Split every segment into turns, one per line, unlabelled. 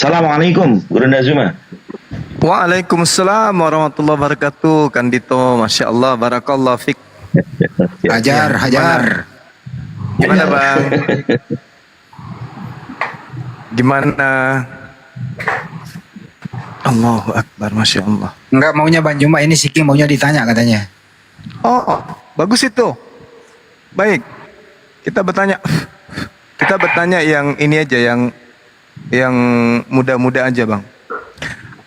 Assalamualaikum, Guru Nazuma.
Waalaikumsalam warahmatullahi wabarakatuh. Kandito, Masya Allah, Barakallah Fik.
Hajar, hajar.
Gimana Bang? Gimana? Allahu Akbar, Masya Allah.
Enggak maunya Bang Juma, ini Siki maunya ditanya katanya.
Oh, bagus itu. Baik, kita bertanya yang ini aja, yang muda-muda aja Bang.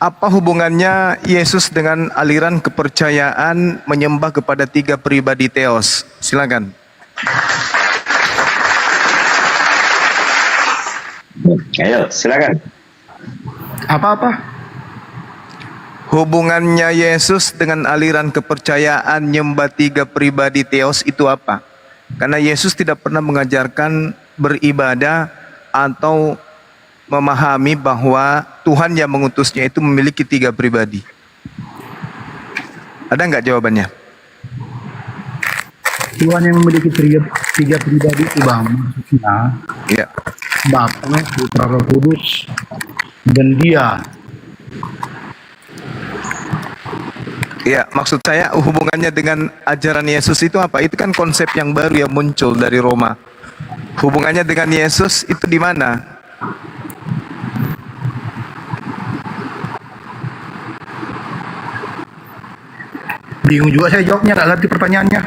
Apa hubungannya Yesus dengan aliran kepercayaan menyembah kepada tiga pribadi Theos? Silakan.
Ayo, silakan.
Apa-apa?
Hubungannya Yesus dengan aliran kepercayaan menyembah tiga pribadi Theos itu apa? Karena Yesus tidak pernah mengajarkan beribadah atau memahami bahwa Tuhan yang mengutusnya itu memiliki tiga pribadi. Ada nggak jawabannya?
Tuhan yang memiliki tiga pribadi itu Bang, maksudnya
Ya.
Bapa, Putra, Roh Kudus, dan Dia.
Ya, maksud saya hubungannya dengan ajaran Yesus itu apa? Itu kan konsep yang baru yang muncul dari Roma. Hubungannya dengan Yesus itu di mana?
Bingung juga saya jawabnya, nggak ngerti pertanyaannya.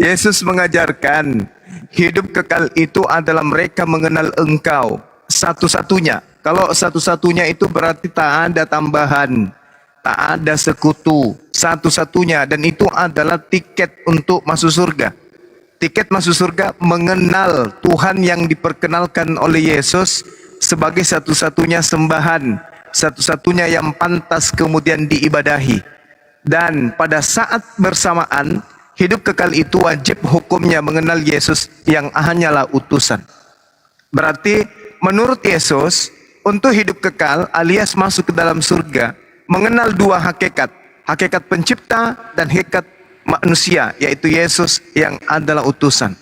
Yesus mengajarkan hidup kekal itu adalah mereka mengenal Engkau satu-satunya. Kalau satu-satunya itu berarti tak ada tambahan, tak ada sekutu, satu-satunya, dan itu adalah tiket untuk masuk surga. Tiket masuk surga mengenal Tuhan yang diperkenalkan oleh Yesus sebagai satu-satunya sembahan, satu-satunya yang pantas kemudian diibadahi. Dan pada saat bersamaan, hidup kekal itu wajib hukumnya mengenal Yesus yang hanyalah utusan. Berarti menurut Yesus, untuk hidup kekal alias masuk ke dalam surga, mengenal dua hakikat. Hakikat pencipta dan hakikat manusia, yaitu Yesus yang adalah utusan.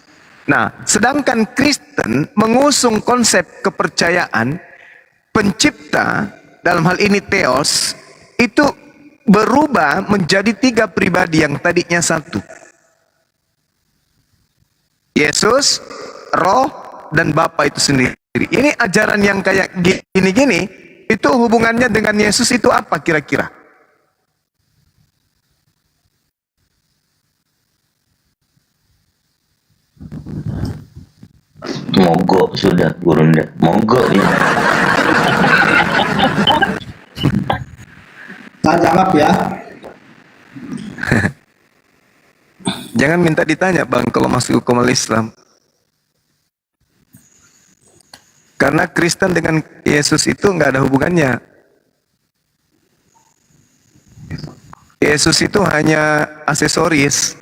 Nah, sedangkan Kristen mengusung konsep kepercayaan pencipta, dalam hal ini Theos, itu berubah menjadi tiga pribadi yang tadinya satu. Yesus, Roh, dan Bapa itu sendiri. Ini ajaran yang kayak gini-gini, itu hubungannya dengan Yesus itu apa kira-kira?
Mogok sudah, Guru. Mogok dia.
Saya jawab ya.
Jangan minta ditanya Bang kalau masuk hukum Islam. Karena Kristen dengan Yesus itu nggak ada hubungannya. Yesus itu hanya aksesoris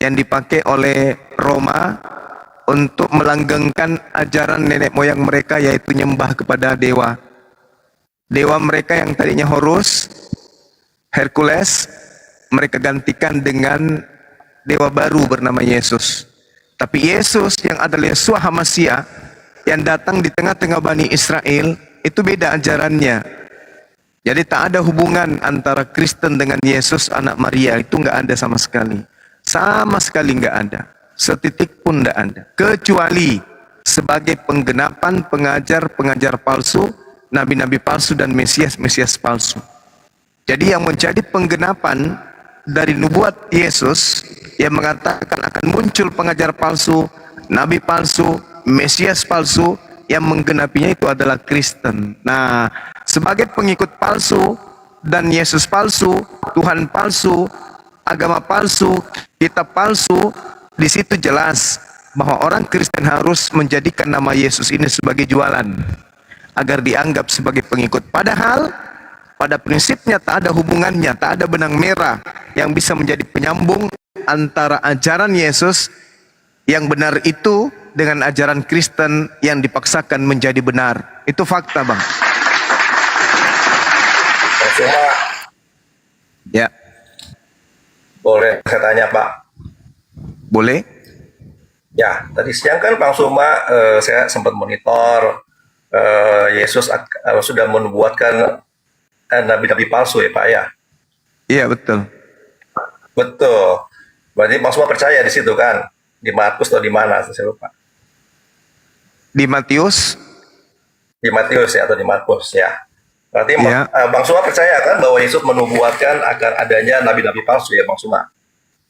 yang dipakai oleh Roma untuk melanggengkan ajaran nenek moyang mereka, yaitu nyembah kepada dewa. Dewa mereka yang tadinya Horus, Hercules, mereka gantikan dengan dewa baru bernama Yesus. Tapi Yesus yang adalah Yeshua HaMasyiah yang datang di tengah-tengah Bani Israel, itu beda ajarannya. Jadi tak ada hubungan antara Kristen dengan Yesus anak Maria, itu nggak ada sama sekali. Sama sekali nggak ada. Setitik pun nggak ada. Kecuali sebagai penggenapan pengajar-pengajar palsu, nabi-nabi palsu dan Mesias-Mesias palsu. Jadi yang menjadi penggenapan dari nubuat Yesus yang mengatakan akan muncul pengajar palsu, nabi palsu, Mesias palsu, yang menggenapinya itu adalah Kristen. Nah, sebagai pengikut palsu dan Yesus palsu, Tuhan palsu, agama palsu, kitab palsu, di situ jelas bahwa orang Kristen harus menjadikan nama Yesus ini sebagai jualan agar dianggap sebagai pengikut. Padahal pada prinsipnya tak ada hubungannya, tak ada benang merah yang bisa menjadi penyambung antara ajaran Yesus yang benar itu dengan ajaran Kristen yang dipaksakan menjadi benar. Itu fakta, Bang.
Cuma
Ya,
boleh saya tanya Pak,
boleh?
Ya, tadi siang kan Bang Suma, saya sempat monitor Yesus sudah menubuatkan nabi-nabi palsu ya Pak ya.
Iya betul.
Betul. Berarti Bang Suma percaya di situ kan? Di Markus atau di mana? Saya lupa.
Di Matius,
Di Matius ya atau di Markus ya. Berarti
ya
Bang Suma percaya kan bahwa Yesus menubuatkan akan adanya nabi-nabi palsu ya Bang Suma?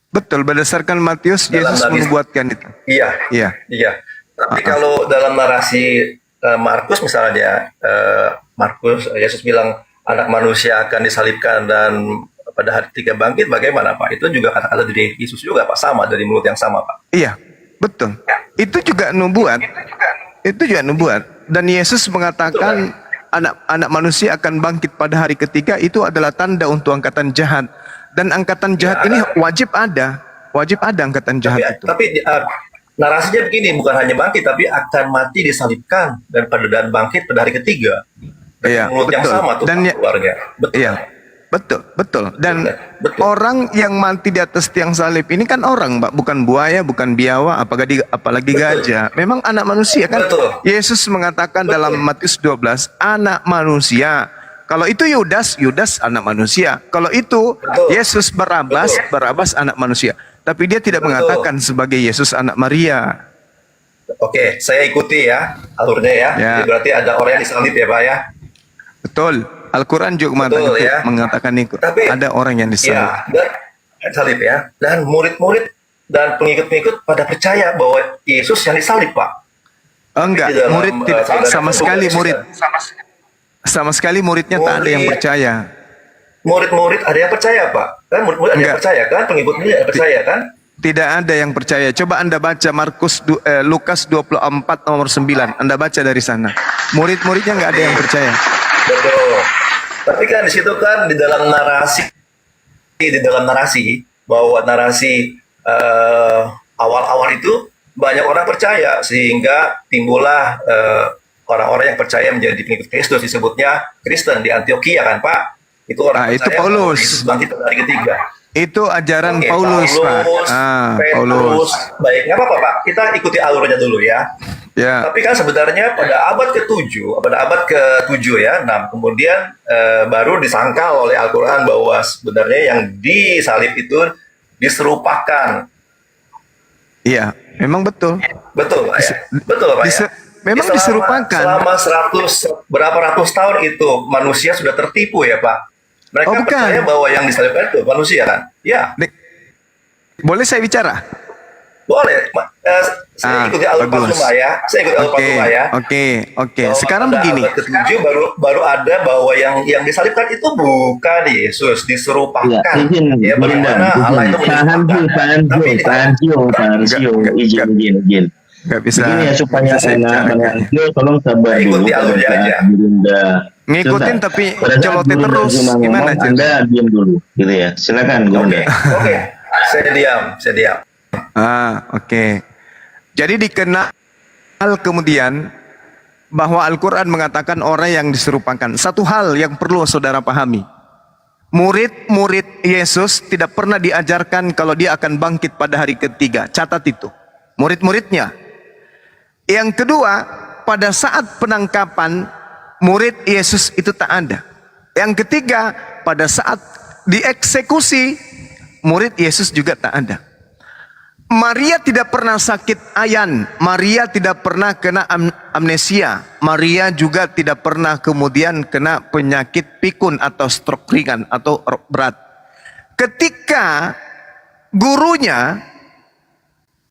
betul, berdasarkan Matius
Dalam
Yesus
nabi,
menubuatkan itu.
iya,
Iya.
iya. Tapi
Uh-uh.
kalau dalam narasi Markus misalnya, Markus Yesus bilang anak manusia akan disalibkan dan pada hari ketiga bangkit, bagaimana Pak? Itu juga kata-kata dari Yesus juga Pak, sama dari mulut yang sama Pak.
Iya, betul. Itu juga nubuat. Itu juga nubuat. Dan Yesus mengatakan anak manusia akan bangkit pada hari ketiga, itu adalah tanda untuk angkatan jahat. Dan angkatan jahat ini wajib ada. Wajib ada angkatan jahat itu.
Tapi narasinya begini, bukan hanya bangkit, tapi akan mati disalibkan dan bangkit pada hari ketiga. Dari
Iya,
mulut yang
betul.
sama tuh
Dan
Pak, keluarga. Betul.
Iya, betul. Dan
Betul.
orang yang mati di atas tiang salib ini kan orang, Mbak, bukan buaya, bukan biawa, apalagi
Betul.
gajah. Memang anak manusia kan.
Betul.
Yesus mengatakan
Betul.
dalam Matius 12, anak manusia. Kalau itu Yudas anak manusia. Kalau itu
Betul.
Yesus Barabas
Betul.
anak manusia. Tapi dia tidak
Betul.
mengatakan sebagai Yesus anak Maria.
Oke, saya ikuti ya alurnya ya.
Ya.
Jadi berarti ada orang yang disalib ya Pak ya.
Betul. Al-Quran juga
Betul, ya.
mengatakan itu.
Tapi
Ada orang yang disalib.
ya, dan salib ya. Dan murid-murid dan pengikut-pengikut pada percaya bahwa Yesus yang disalib Pak.
Enggak,
Di dalam,
murid tidak sama
bukan
sekali
Yesus,
murid. Sama sekali muridnya tak ada yang
Murid.
percaya.
Murid-murid ada yang percaya Pak. Kan murid-murid ada yang
Enggak.
percaya kan? Pengikut-pengikut ada yang percaya kan?
Tidak ada yang percaya. Coba Anda baca Lukas 24 nomor 9. Anda baca dari sana. Murid-muridnya enggak ada yang percaya.
Betul. Tapi kan di situ kan di dalam narasi bahwa narasi awal-awal itu banyak orang percaya sehingga timbullah orang-orang yang percaya menjadi pengikut Kristus, disebutnya Kristen di Antioquia kan Pak? Itu orang
itu
percaya
Paulus.
bahwa Yesus bangkit pada hari ketiga.
Itu ajaran
Oke,
Paulus, Pak.
Petrus,
Paulus.
baik, nggak apa-apa Pak. Kita ikuti alurnya dulu ya.
Ya.
Tapi kan sebenarnya pada abad ke-7 ya, nah kemudian baru disangkal oleh Al-Quran bahwa sebenarnya yang disalib itu diserupakan.
Iya, memang betul.
Betul Pak ya? Betul Pak ya?
Memang
Ya,
diserupakan.
Selama berapa ratus tahun itu manusia sudah tertipu ya Pak. Mereka
Oh, bukan.
percaya bahwa yang disalibkan itu manusia kan? Ya,
Boleh saya bicara?
boleh. Saya ikuti alur
bagus.
Pasuma ya. Saya ikuti alur Pasuma ya.
Oke.
Bahwa
Sekarang
pada
begini.
abad ke-7 baru ada bahwa yang disalibkan itu bukan Yesus, diserupakan.
izin,
Bagaimana Allah itu menyerupakan. Tapi
izin.
Nggak bisa.
Begini ya supaya
nggak bisa saya
enak
bicarakan.
menangkil, tolong sabar dulu.
Ikuti alurnya aja.
Gerindra.
Ngikutin
Sebentar.
tapi
Pada saat
celotin
Gerindra
terus.
cuma ngomong,
Gimana Cil?
Anda diam dulu, gitu ya. Silakan Gerindra.
Oke. Saya diam.
Oke. Jadi dikenal kemudian bahwa Al-Quran mengatakan orang yang diserupakan. Satu hal yang perlu saudara pahami. Murid-murid Yesus tidak pernah diajarkan kalau dia akan bangkit pada hari ketiga. Catat itu. Murid-muridnya. Yang kedua, pada saat penangkapan, murid Yesus itu tak ada. Yang ketiga, pada saat dieksekusi, murid Yesus juga tak ada. Maria tidak pernah sakit ayan. Maria tidak pernah kena amnesia. Maria juga tidak pernah kemudian kena penyakit pikun atau stroke ringan atau berat. Ketika gurunya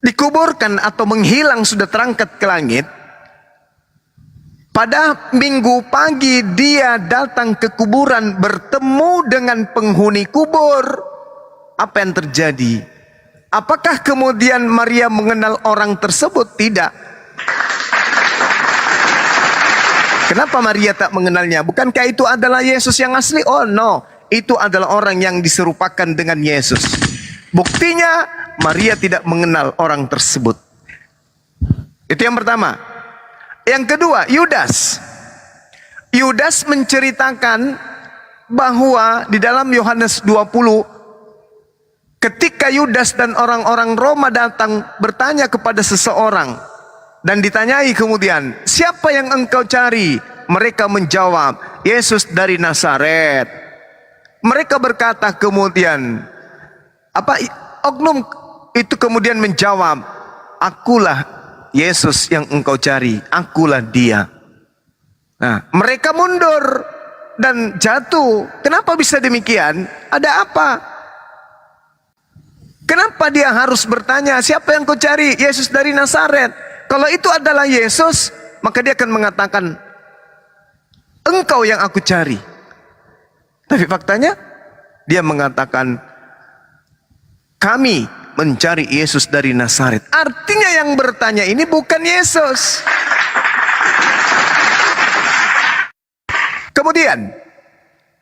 dikuburkan atau menghilang sudah terangkat ke langit, pada minggu pagi dia datang ke kuburan bertemu dengan penghuni kubur. Apa yang terjadi? Apakah kemudian Maria mengenal orang tersebut? Tidak. Kenapa Maria tak mengenalnya? Bukankah itu adalah Yesus yang asli? Oh no, itu adalah orang yang diserupakan dengan Yesus. Buktinya Maria tidak mengenal orang tersebut. Itu yang pertama. Yang kedua, Yudas. Yudas menceritakan bahwa di dalam Yohanes 20, ketika Yudas dan orang-orang Roma datang bertanya kepada seseorang dan ditanyai kemudian, siapa yang engkau cari? Mereka menjawab, Yesus dari Nazaret. Mereka berkata kemudian, oknum itu kemudian menjawab, akulah Yesus yang engkau cari, akulah dia. Nah, mereka mundur dan jatuh. Kenapa bisa demikian? Ada apa? Kenapa dia harus bertanya, siapa yang kau cari? Yesus dari Nazaret. Kalau itu adalah Yesus, maka dia akan mengatakan, engkau yang aku cari. Tapi faktanya, dia mengatakan, kami mencari Yesus dari Nazaret. Artinya yang bertanya ini bukan Yesus. Kemudian,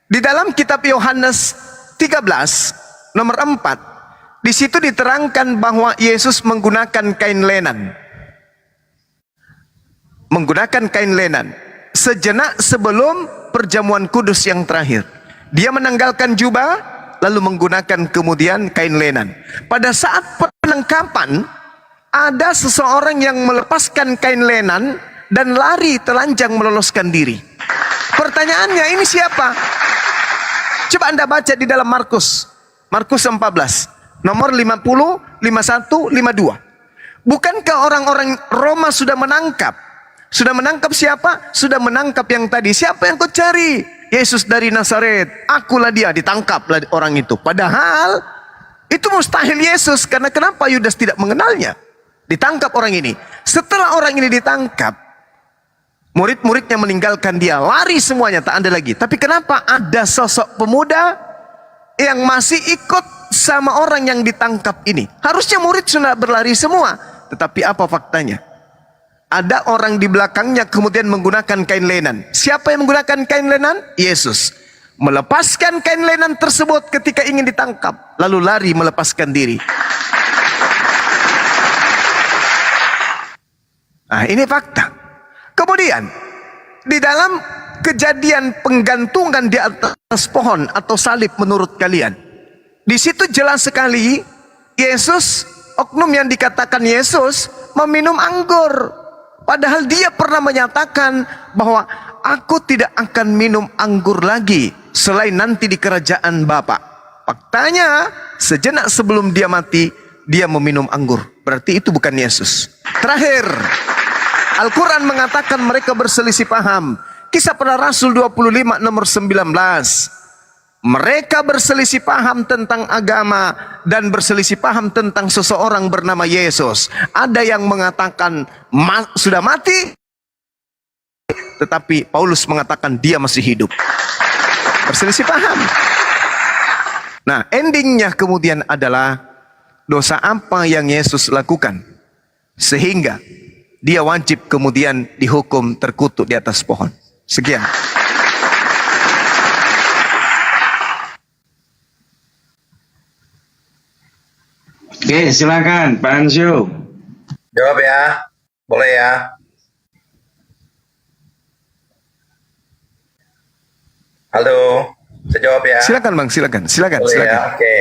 di dalam kitab Yohanes 13, nomor 4, di situ diterangkan bahwa Yesus menggunakan kain lenan. Menggunakan kain lenan. Sejenak sebelum perjamuan kudus yang terakhir. Dia menanggalkan jubah, lalu menggunakan kemudian kain lenan. Pada saat penangkapan, ada seseorang yang melepaskan kain lenan dan lari telanjang meloloskan diri. Pertanyaannya, ini siapa? Coba Anda baca di dalam Markus 14, nomor 50, 51, 52. Bukankah orang-orang Roma sudah menangkap? Sudah menangkap siapa? Sudah menangkap yang tadi. Siapa yang kau cari? Yesus dari Nazaret. Akulah dia. Ditangkaplah orang itu. Padahal itu mustahil Yesus. Karena kenapa Yudas tidak mengenalnya? Ditangkap orang ini. Setelah orang ini ditangkap, murid-muridnya meninggalkan dia. Lari semuanya, tak ada lagi. Tapi kenapa ada sosok pemuda yang masih ikut sama orang yang ditangkap ini? Harusnya murid sudah berlari semua. Tetapi apa faktanya? Ada orang di belakangnya kemudian menggunakan kain lenan. Siapa yang menggunakan kain lenan? Yesus. Melepaskan kain lenan tersebut ketika ingin ditangkap. Lalu lari melepaskan diri. Nah, ini fakta. Kemudian, di dalam kejadian penggantungan di atas pohon atau salib menurut kalian, di situ jelas sekali Yesus, oknum yang dikatakan Yesus, meminum anggur. Padahal dia pernah menyatakan bahwa aku tidak akan minum anggur lagi selain nanti di kerajaan Bapa. Faktanya, sejenak sebelum dia mati, dia meminum anggur. Berarti itu bukan Yesus. Terakhir, Al-Quran mengatakan mereka berselisih paham. Kisah Para Rasul 25 nomor 19. Mereka berselisih paham tentang agama dan berselisih paham tentang seseorang bernama Yesus. Ada yang mengatakan sudah mati, tetapi Paulus mengatakan dia masih hidup. Berselisih paham. Nah, endingnya kemudian adalah dosa apa yang Yesus lakukan sehingga dia wajib kemudian dihukum terkutuk di atas pohon. Sekian.
Oke, silakan Pak Ansyu.
Jawab ya, boleh ya. Halo, saya jawab ya.
Silakan Bang, silakan.
Boleh ya, oke.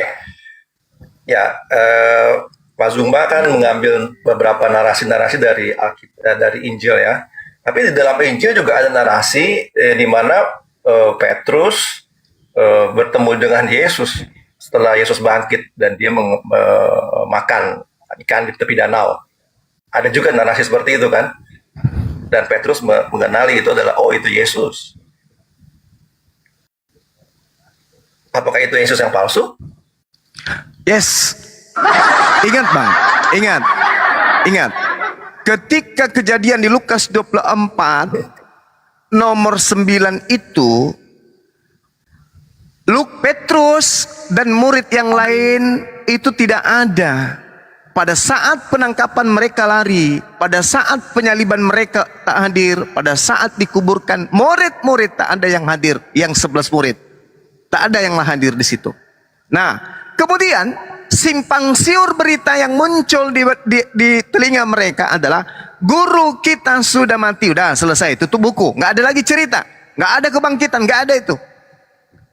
Ya, Pak Zumba kan mengambil beberapa narasi-narasi dari dari Injil ya. Tapi di dalam Injil juga ada narasi di mana Petrus bertemu dengan Yesus setelah Yesus bangkit dan dia makan ikan di tepi danau. Ada juga narasi seperti itu kan. Dan Petrus mengenali itu adalah, oh itu Yesus. Apakah itu Yesus yang palsu?
Yes. Ingat Bang, ingat. Ketika kejadian di Lukas 24 nomor 9 itu, Petrus dan murid yang lain itu tidak ada. Pada saat penangkapan mereka lari, pada saat penyaliban mereka tak hadir, pada saat dikuburkan murid-murid tak ada yang hadir, yang 11 murid. Tak ada yang hadir di situ. Nah, kemudian simpang siur berita yang muncul di telinga mereka adalah guru kita sudah mati. Udah selesai, tutup buku, nggak ada lagi cerita, nggak ada kebangkitan, nggak ada itu.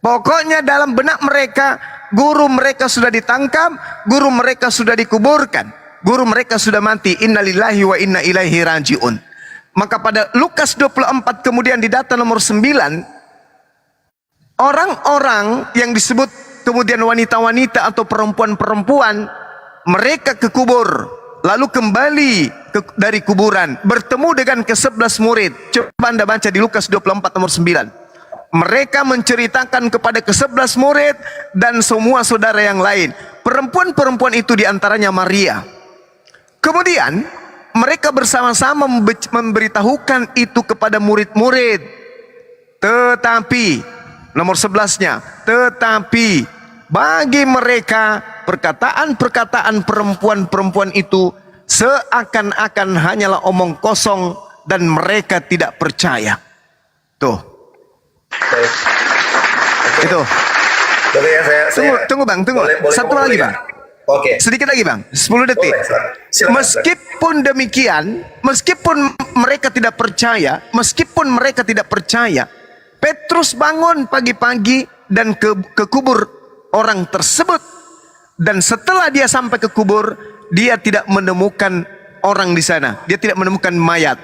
Pokoknya dalam benak mereka guru mereka sudah ditangkap, guru mereka sudah dikuburkan, guru mereka sudah mati. Innalillahi wa inna ilaihi rajiun. Maka pada Lukas 24 kemudian di data nomor 9, orang-orang yang disebut kemudian wanita-wanita atau perempuan-perempuan, mereka ke kubur, lalu kembali dari kuburan, bertemu dengan ke-11 murid. Coba Anda baca di Lukas 24 nomor 9. Mereka menceritakan kepada ke-11 murid dan semua saudara yang lain. Perempuan-perempuan itu diantaranya Maria. Kemudian mereka bersama-sama memberitahukan itu kepada murid-murid. Tetapi nomor 11-nya, tetapi bagi mereka perkataan-perkataan perempuan-perempuan itu seakan-akan hanyalah omong kosong dan mereka tidak percaya. Tuh.
Baik.
Itu.
Boleh ya
Tunggu Bang, tunggu.
Boleh
Satu
ngomong
lagi
ya?
Bang.
Oke.
Sedikit lagi Bang, 10 detik.
Boleh, silakan.
Meskipun demikian, meskipun mereka tidak percaya, Petrus bangun pagi-pagi dan ke kubur orang tersebut. Dan setelah dia sampai ke kubur, dia tidak menemukan orang di sana. Dia tidak menemukan mayat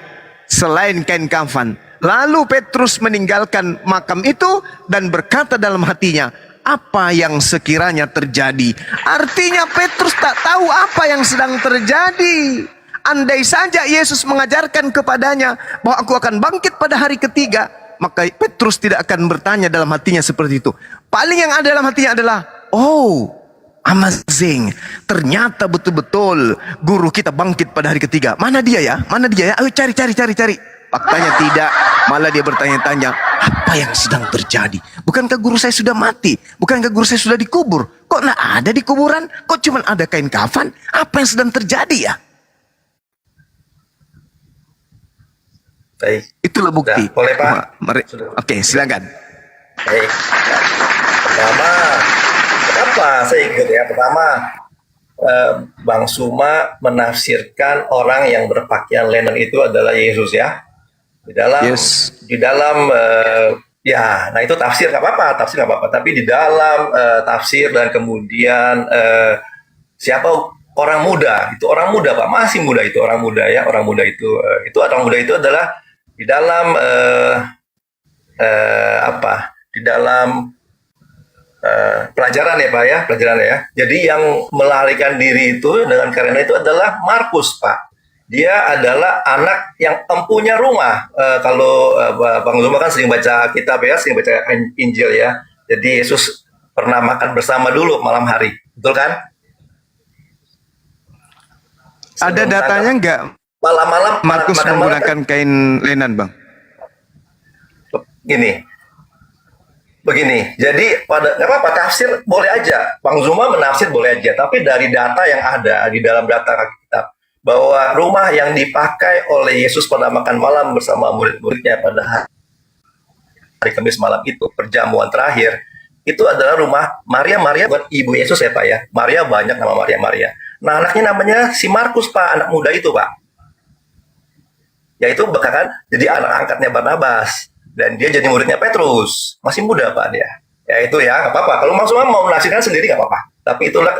selain kain kafan. Lalu Petrus meninggalkan makam itu dan berkata dalam hatinya, apa yang sekiranya terjadi? Artinya Petrus tak tahu apa yang sedang terjadi. Andai saja Yesus mengajarkan kepadanya bahwa aku akan bangkit pada hari ketiga, maka Petrus tidak akan bertanya dalam hatinya seperti itu. Paling yang ada dalam hatinya adalah, oh, amazing, ternyata betul-betul guru kita bangkit pada hari ketiga. Mana dia ya? Mana dia ya? Ayo cari. Faktanya tidak, malah dia bertanya-tanya, apa yang sedang terjadi? Bukankah guru saya sudah mati? Bukankah guru saya sudah dikubur? Kok nggak ada di kuburan? Kok cuma ada kain kafan? Apa yang sedang terjadi ya?
Baik.
Itulah bukti.
Sudah, boleh Pak? Sudah.
Oke, silakan.
Baik. Pertama, kenapa saya ikut ya? Pertama, Bang Suma menafsirkan orang yang berpakaian linen itu adalah Yesus ya. Di dalam ya, nah itu tafsir nggak apa-apa, tapi di dalam tafsir dan kemudian siapa orang muda Pak, masih muda itu orang muda itu orang muda itu adalah di dalam di dalam pelajaran ya Pak ya, jadi yang melarikan diri itu dengan karena itu adalah Markus Pak. Dia adalah anak yang empunya rumah. Kalau Bang Zuma kan sering baca kitab ya, sering baca Injil ya. Jadi Yesus pernah makan bersama dulu malam hari, betul kan?
Ada datanya nggak?
Malam-malam
Markus menggunakan kain lenan, Bang.
Begini. Jadi nggak apa-apa, tafsir boleh aja. Bang Zuma menafsir boleh aja. Tapi dari data yang ada di dalam data kitab, bahwa rumah yang dipakai oleh Yesus pada makan malam bersama murid-muridnya pada hari Kamis malam itu, perjamuan terakhir, itu adalah rumah Maria bukan ibu Yesus ya Pak ya. Maria banyak nama Maria. Nah anaknya namanya si Markus Pak, anak muda itu Pak. Yaitu bahkan jadi anak angkatnya Barnabas. Dan dia jadi muridnya Petrus. Masih muda Pak dia. Ya itu ya, nggak apa-apa. Kalau maksudnya mau menafsirkan sendiri nggak apa-apa. Tapi itulah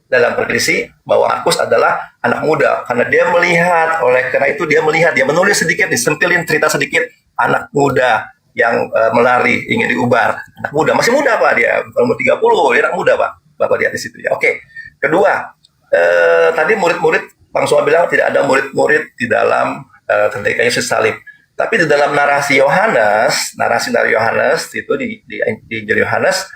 dalam prediksi bahwa Markus adalah anak muda karena dia melihat, dia menulis sedikit, disempilin cerita sedikit anak muda yang melari ingin diubar. Anak muda, masih muda Pak dia, umur 30, dia anak muda Pak. Bapak lihat di situ ya. Oke. Kedua, tadi murid-murid Bang Suma bilang tidak ada murid-murid di dalam ketika Yesus salib. Tapi di dalam narasi dari Yohanes itu di Injil Yohanes,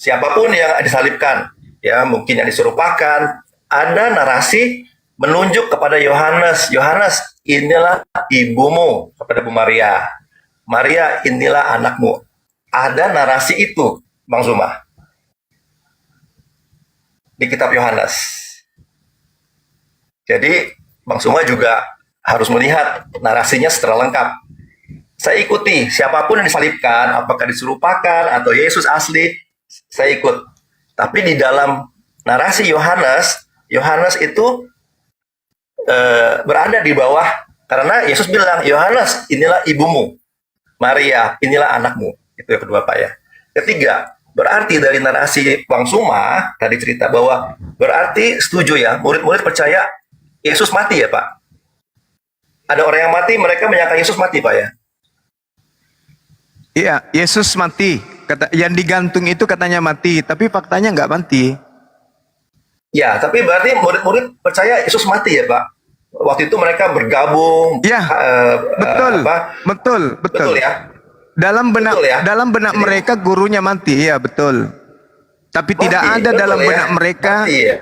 siapapun yang disalibkan, ya mungkin yang diserupakan, ada narasi menunjuk kepada Yohanes. Yohanes, inilah ibumu, kepada Bu Maria. Maria, inilah anakmu. Ada narasi itu, Bang Zuma, di kitab Yohanes. Jadi, Bang Zuma juga harus melihat narasinya secara lengkap. Saya ikuti, siapapun yang disalibkan, apakah diserupakan atau Yesus asli, saya ikut. Tapi di dalam narasi Yohanes itu berada di bawah, karena Yesus bilang, Yohanes, inilah ibumu. Maria, inilah anakmu. Itu yang kedua Pak ya. Ketiga, Berarti dari narasi Bang Suma tadi cerita bahwa berarti setuju ya, murid-murid percaya Yesus mati ya Pak? Ada orang yang mati, mereka menyangka Yesus mati Pak ya?
Iya, Yesus mati. Yang digantung itu katanya mati, tapi faktanya nggak mati.
Ya, tapi berarti murid-murid percaya Yesus mati ya Pak? Waktu itu mereka bergabung.
Ya, betul, betul.
Betul ya?
Dalam benak
Betul ya? Jadi-
mereka gurunya mati, ya betul. Tapi tidak
Mati,
ada
betul
dalam
ya?
benak mereka,
Mati ya?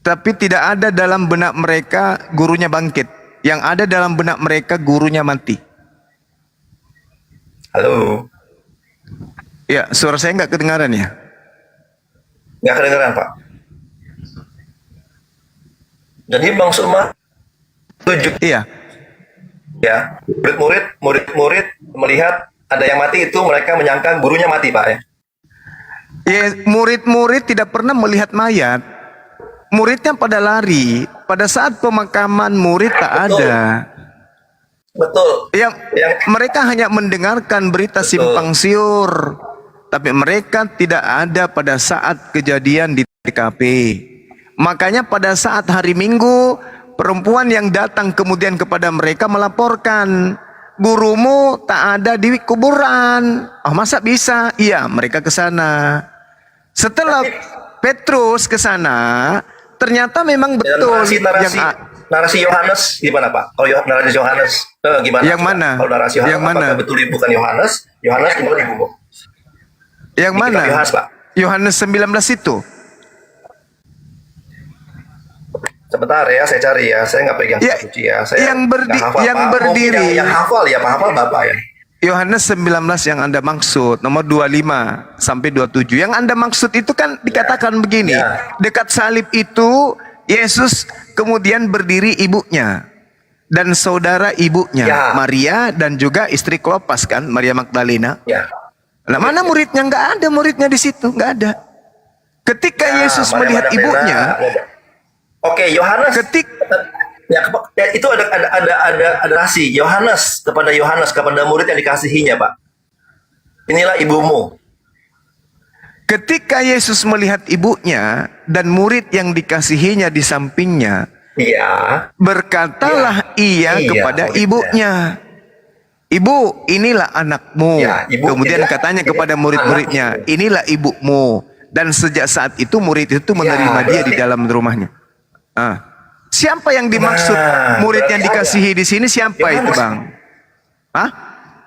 tapi tidak ada dalam benak mereka gurunya bangkit. Yang ada dalam benak mereka gurunya mati.
Halo?
Ya, suara saya nggak kedengaran ya?
Nggak kedengeran Pak? Jadi Bang Suma setuju
Iya.
ya, murid-murid melihat ada yang mati itu mereka menyangka gurunya mati Pak ya?
Ya, murid-murid tidak pernah melihat mayat. Muridnya pada lari. Pada saat pemakaman murid tak
Betul.
ada.
Betul.
Yang mereka hanya mendengarkan berita
Betul.
simpang siur, tapi mereka tidak ada pada saat kejadian di TKP. Makanya pada saat hari Minggu, perempuan yang datang kemudian kepada mereka melaporkan, gurumu tak ada di kuburan. Oh, masa bisa? Iya, mereka ke sana. Setelah Petrus ke sana, ternyata memang
Dan
betul
narasi Yohanes gimana Pak? Kalau narasi Yohanes gimana?
Yang mana?
Kalau narasi Yohanes
Yang mana?
apakah betul bukan Yohanes? Yohanes itu ibumu.
yang
Di
mana?
kitab Yohanes, Pak.
Yohanes 19 itu.
Sebentar ya, saya cari ya. Saya nggak pegang
Ya,
kitab suci ya. Saya
yang
nggak hafal, Pak. Mungkin
berdiri.
yang hafal ya, Pak hafal Bapak ya.
Yohanes 19 yang Anda maksud, nomor 25 sampai 27. Yang Anda maksud itu kan dikatakan begini.
Ya.
Dekat salib itu, Yesus kemudian berdiri ibunya. Dan saudara ibunya,
Ya.
Maria dan juga istri Klopas kan, Maria Magdalena.
Ya.
Nah, mana muridnya? Nggak ada muridnya di situ, nggak ada. Ketika
Ya,
Yesus
Maria
melihat
Magdalena.
ibunya,
Oke, Yohanes.
Ketik-
Ya, itu ada narasi Yohanes kepada murid yang dikasihinya, Pak. Inilah ibumu.
ketika Yesus melihat ibunya dan murid yang dikasihinya di sampingnya,
Iya.
berkatalah ia
Iya,
kepada
muridnya.
ibunya, "Ibu, inilah anakmu."
Ya, ibu,
Kemudian
iya,
katanya
iya,
kepada murid-muridnya,
anakmu.
"Inilah ibumu." Dan sejak saat itu murid itu menerima dia di
berarti-
dalam rumahnya. Siapa yang dimaksud
Nah,
murid yang
berarti
dikasihi di sini? Siapa itu,
Yohanes.
Bang? Hah?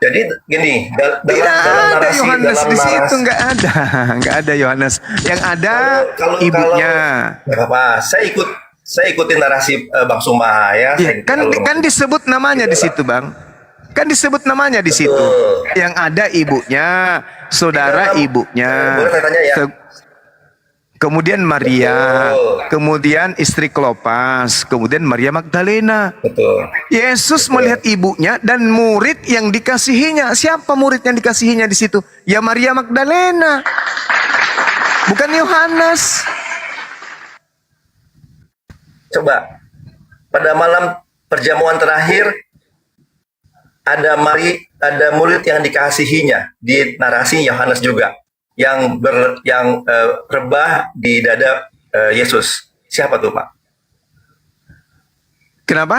Jadi gini,
Tidak
dalam
ada
narasi,
Yohanes
dalam
di situ,
narasi.
nggak ada, nggak ada Yohanes. Yang ada
Kalau
ibunya.
nggak apa-apa, saya ikutin narasi Bang Suma ya.
Ya, kan disebut namanya di situ, Bang. Kan disebut namanya di situ.
Betul.
Yang ada ibunya, saudara
Dalam-
ibunya.
boleh saya tanya ya?
Kemudian Maria,
Betul.
kemudian istri Klopas, kemudian Maria Magdalena.
Betul.
Yesus melihat ibunya dan murid yang dikasihinya. Siapa murid yang dikasihinya di situ? Ya Maria Magdalena. Bukan Yohanes.
Coba pada malam perjamuan terakhir ada murid yang dikasihinya di narasi Yohanes juga yang rebah di dada Yesus. Siapa tuh, Pak?
Kenapa?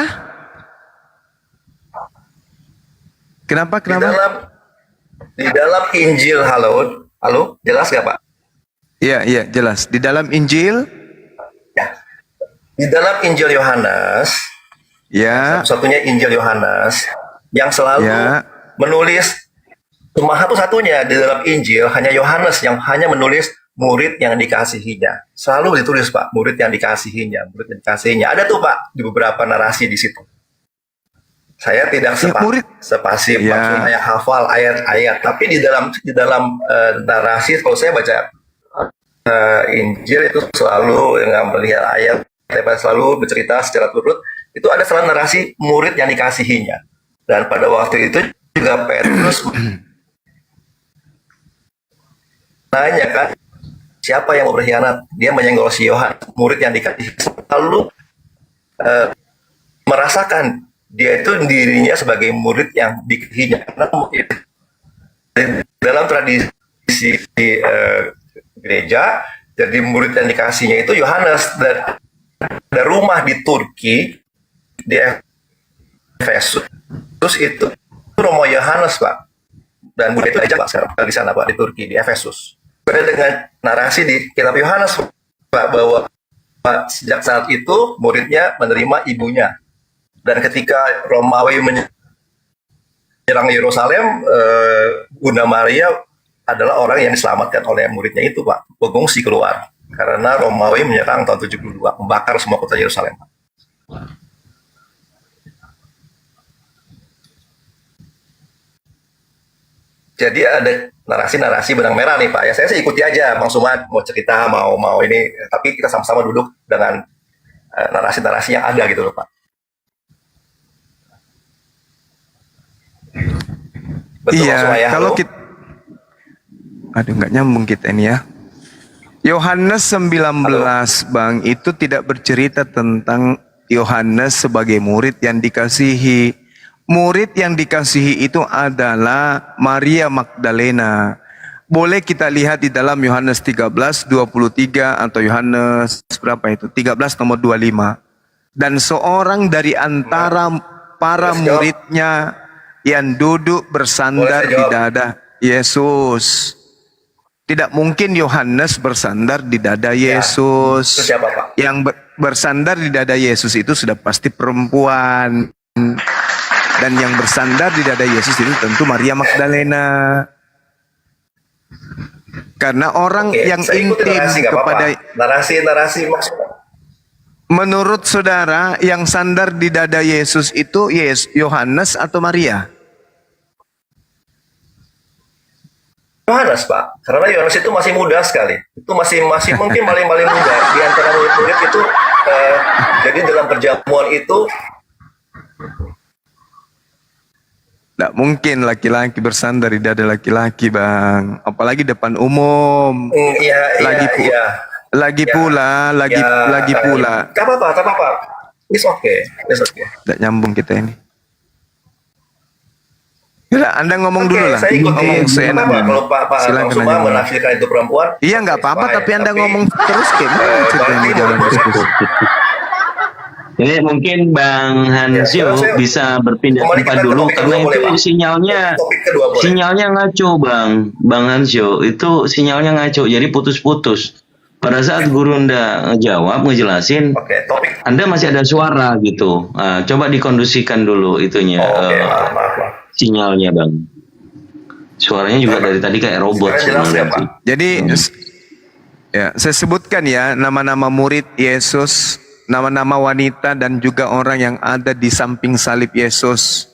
Kenapa?
Di dalam Injil, halo, jelas gak, Pak?
Iya, jelas. Di dalam Injil,
Ya. Di dalam Injil Yohanes,
ya,
satu-satunya Injil Yohanes yang selalu
Ya.
menulis, cuma satu-satunya di dalam Injil hanya Yohanes yang hanya menulis murid yang dikasihinya. Selalu ditulis, Pak, murid yang dikasihinya, murid yang dikasihinya. Ada tuh, Pak, di beberapa narasi di situ. Saya tidak
Ya, murid.
sepasif
Ya.
maksudnya hafal ayat-ayat, tapi di dalam narasi kalau saya baca Injil itu selalu nggak melihat ayat, tapi selalu bercerita secara turut. Itu ada selalu narasi murid yang dikasihinya. Dan pada waktu itu juga Petrus nanya kan, siapa yang mau berkhianat? Dia menyenggol si Yohanes, murid yang dikasihi. Lalu merasakan dia itu dirinya sebagai murid yang dikasihinya. Karena dalam tradisi gereja, jadi murid yang dikasihnya itu Yohanes, dan ada rumah di Turki, di Efesus itu Romo Yohanes, Pak, dan murid itu aja Pak sekarang di sana Pak, di Turki, di Efesus. Beda dengan narasi di kitab Yohanes Pak, bahwa sejak saat itu muridnya menerima ibunya, dan ketika Romawi menyerang Yerusalem, Bunda Maria adalah orang yang diselamatkan oleh muridnya itu Pak, mengungsi keluar karena Romawi menyerang tahun 72, membakar semua kota Yerusalem. Jadi ada narasi-narasi benang merah nih Pak ya. Saya sih ikuti aja Bang Sumat mau cerita, mau ini, tapi kita sama-sama duduk dengan narasi-narasi yang ada gitu loh Pak. Betul Bang Sumaya,
kalau
halo?
kita, aduh nggak nyambung kita ini ya. Yohanes 19 Bang itu tidak bercerita tentang Yohanes sebagai murid yang dikasihi. Murid yang dikasihi itu adalah Maria Magdalena. Boleh kita lihat di dalam Yohanes 13:23 atau Yohanes berapa itu? 13 nomor 25. Dan seorang dari antara para muridnya yang duduk bersandar di dada Yesus. Tidak mungkin Yohanes bersandar di dada Yesus.
Itu siapa Pak?
Yang bersandar di dada Yesus itu sudah pasti perempuan. Dan yang bersandar di dada Yesus itu tentu Maria Magdalena. Karena orang yang
saya ikuti
intim
narasi, nggak
kepada
apa-apa. Narasi maksudnya.
menurut saudara yang sandar di dada Yesus itu Yohanes atau Maria?
Yohanes Pak, karena Yohanes itu masih muda sekali, itu masih mungkin paling muda di antara murid-murid itu. Jadi dalam perjamuan itu
Tidak mungkin laki-laki bersandar di dada laki-laki Bang, apalagi depan umum. Lagi pula.
Gak apa-apa, it's okay.
Tidak nyambung kita ini. Yaudah, Anda ngomong dulu lah.
Saya ikuti.
Ngomong seenaknya.
Kalau Pak
Silakan
Suma
aja, Bang.
menafsirkan itu perempuan,
Iya nggak apa-apa, tapi Anda ngomong terus gimana ceritanya jalan terus.
Jadi mungkin Bang Hansyo bisa berpindah tempat dulu karena itu sinyalnya ngaco Bang Hansyo, itu sinyalnya ngaco jadi putus-putus. Pada saat guru Anda ngejelasin, Anda masih ada suara gitu. Nah, coba dikondisikan dulu itunya
maaf.
sinyalnya Bang. Suaranya juga dari tadi kayak robot sebenarnya.
Jadi ya, saya sebutkan ya nama-nama murid Yesus, nama-nama wanita dan juga orang yang ada di samping salib Yesus.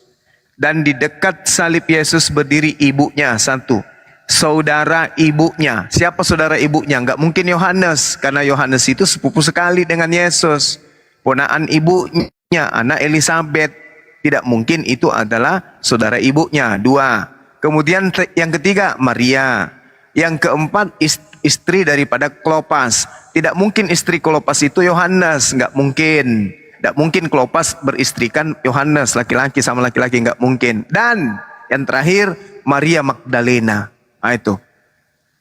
Dan di dekat salib Yesus berdiri ibunya satu. Saudara ibunya. Siapa saudara ibunya? Enggak mungkin Yohanes, karena Yohanes itu sepupu sekali dengan Yesus. Ponakan ibunya, anak Elisabet. Tidak mungkin itu adalah saudara ibunya. Dua. Kemudian yang ketiga Maria. Yang keempat istri daripada Klopas. Tidak mungkin istri Klopas itu Yohanes, nggak mungkin. Nggak mungkin Klopas beristrikan Yohanes, laki-laki sama laki-laki, nggak mungkin. Dan yang terakhir Maria Magdalena. Nah, itu.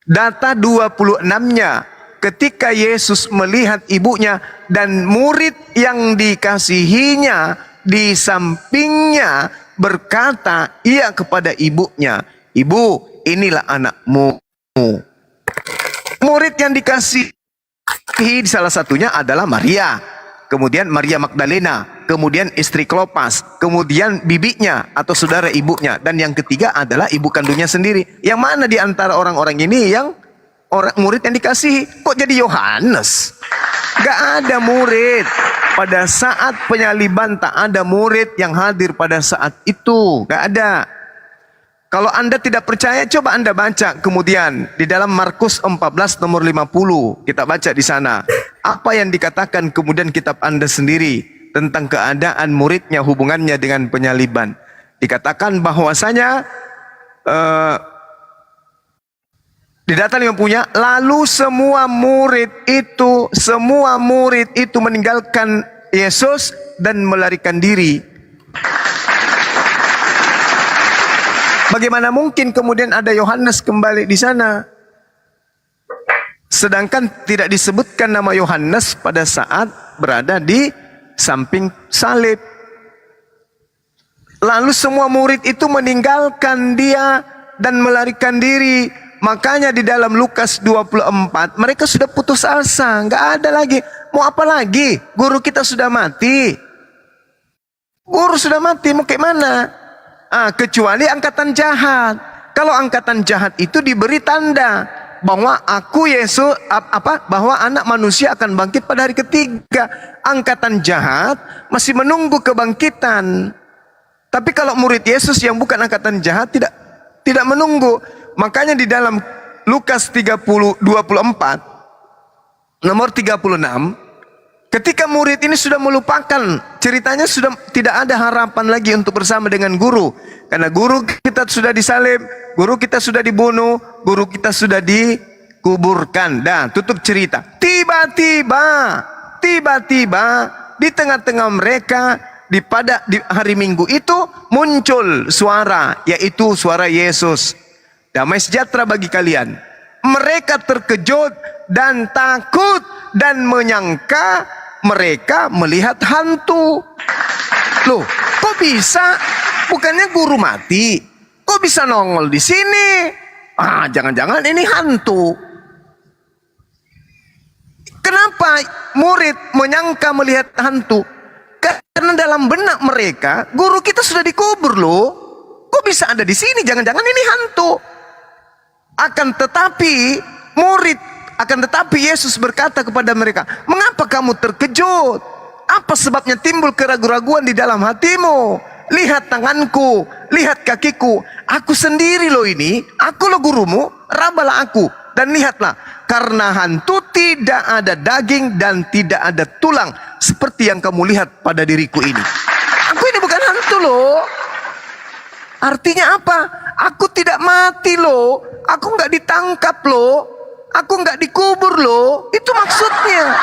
Data 26-nya ketika Yesus melihat ibunya dan murid yang dikasihinya di sampingnya berkata ia kepada ibunya, "Ibu, inilah anakmu." Murid yang dikasihi salah satunya adalah Maria, kemudian Maria Magdalena, kemudian istri Klopas, kemudian bibinya atau saudara ibunya, dan yang ketiga adalah ibu kandungnya sendiri. Yang mana di antara orang-orang ini yang orang murid yang dikasihi? Kok jadi Yohanes? Gak ada murid pada saat penyaliban, tak ada murid yang hadir pada saat itu, gak ada. Kalau Anda tidak percaya, coba Anda baca kemudian di dalam Markus 14 nomor 50. Kita baca di sana. Apa yang dikatakan kemudian kitab Anda sendiri tentang keadaan muridnya, hubungannya dengan penyaliban. Dikatakan bahwasanya di data 50-nya, lalu semua murid itu meninggalkan Yesus dan melarikan diri. Bagaimana mungkin kemudian ada Yohanes kembali di sana? Sedangkan tidak disebutkan nama Yohanes pada saat berada di samping salib. Lalu semua murid itu meninggalkan dia dan melarikan diri. Makanya di dalam Lukas 24 mereka sudah putus asa, nggak ada lagi. Mau apa lagi? Guru kita sudah mati. Guru sudah mati, mau kayak mana? Kecuali angkatan jahat. Kalau angkatan jahat itu diberi tanda bahwa aku Yesus bahwa anak manusia akan bangkit pada hari ketiga. Angkatan jahat masih menunggu kebangkitan. Tapi kalau murid Yesus yang bukan angkatan jahat tidak menunggu. Makanya di dalam Lukas 24 nomor 36, ketika murid ini sudah melupakan, ceritanya sudah tidak ada harapan lagi untuk bersama dengan guru. Karena guru kita sudah disalib, guru kita sudah dibunuh, guru kita sudah dikuburkan. Dan tutup cerita. Tiba-tiba di tengah-tengah mereka di hari Minggu itu muncul suara, yaitu suara Yesus. Damai sejahtera bagi kalian. Mereka terkejut dan takut dan menyangka mereka melihat hantu. Loh, kok bisa? Bukannya guru mati? Kok bisa nongol di sini? Jangan-jangan ini hantu. Kenapa murid menyangka melihat hantu? Karena dalam benak mereka, guru kita sudah dikubur loh. Kok bisa ada di sini? Jangan-jangan ini hantu. Akan tetapi Yesus berkata kepada mereka, mengapa kamu terkejut? Apa sebabnya timbul keraguan-raguan di dalam hatimu? Lihat tanganku, lihat kakiku. Aku sendiri loh ini, aku loh gurumu, rabalah aku. Dan lihatlah, karena hantu tidak ada daging dan tidak ada tulang, seperti yang kamu lihat pada diriku ini. Aku ini bukan hantu loh. Artinya apa? Aku tidak mati loh. Aku nggak ditangkap loh. Aku nggak dikubur loh. Itu maksudnya.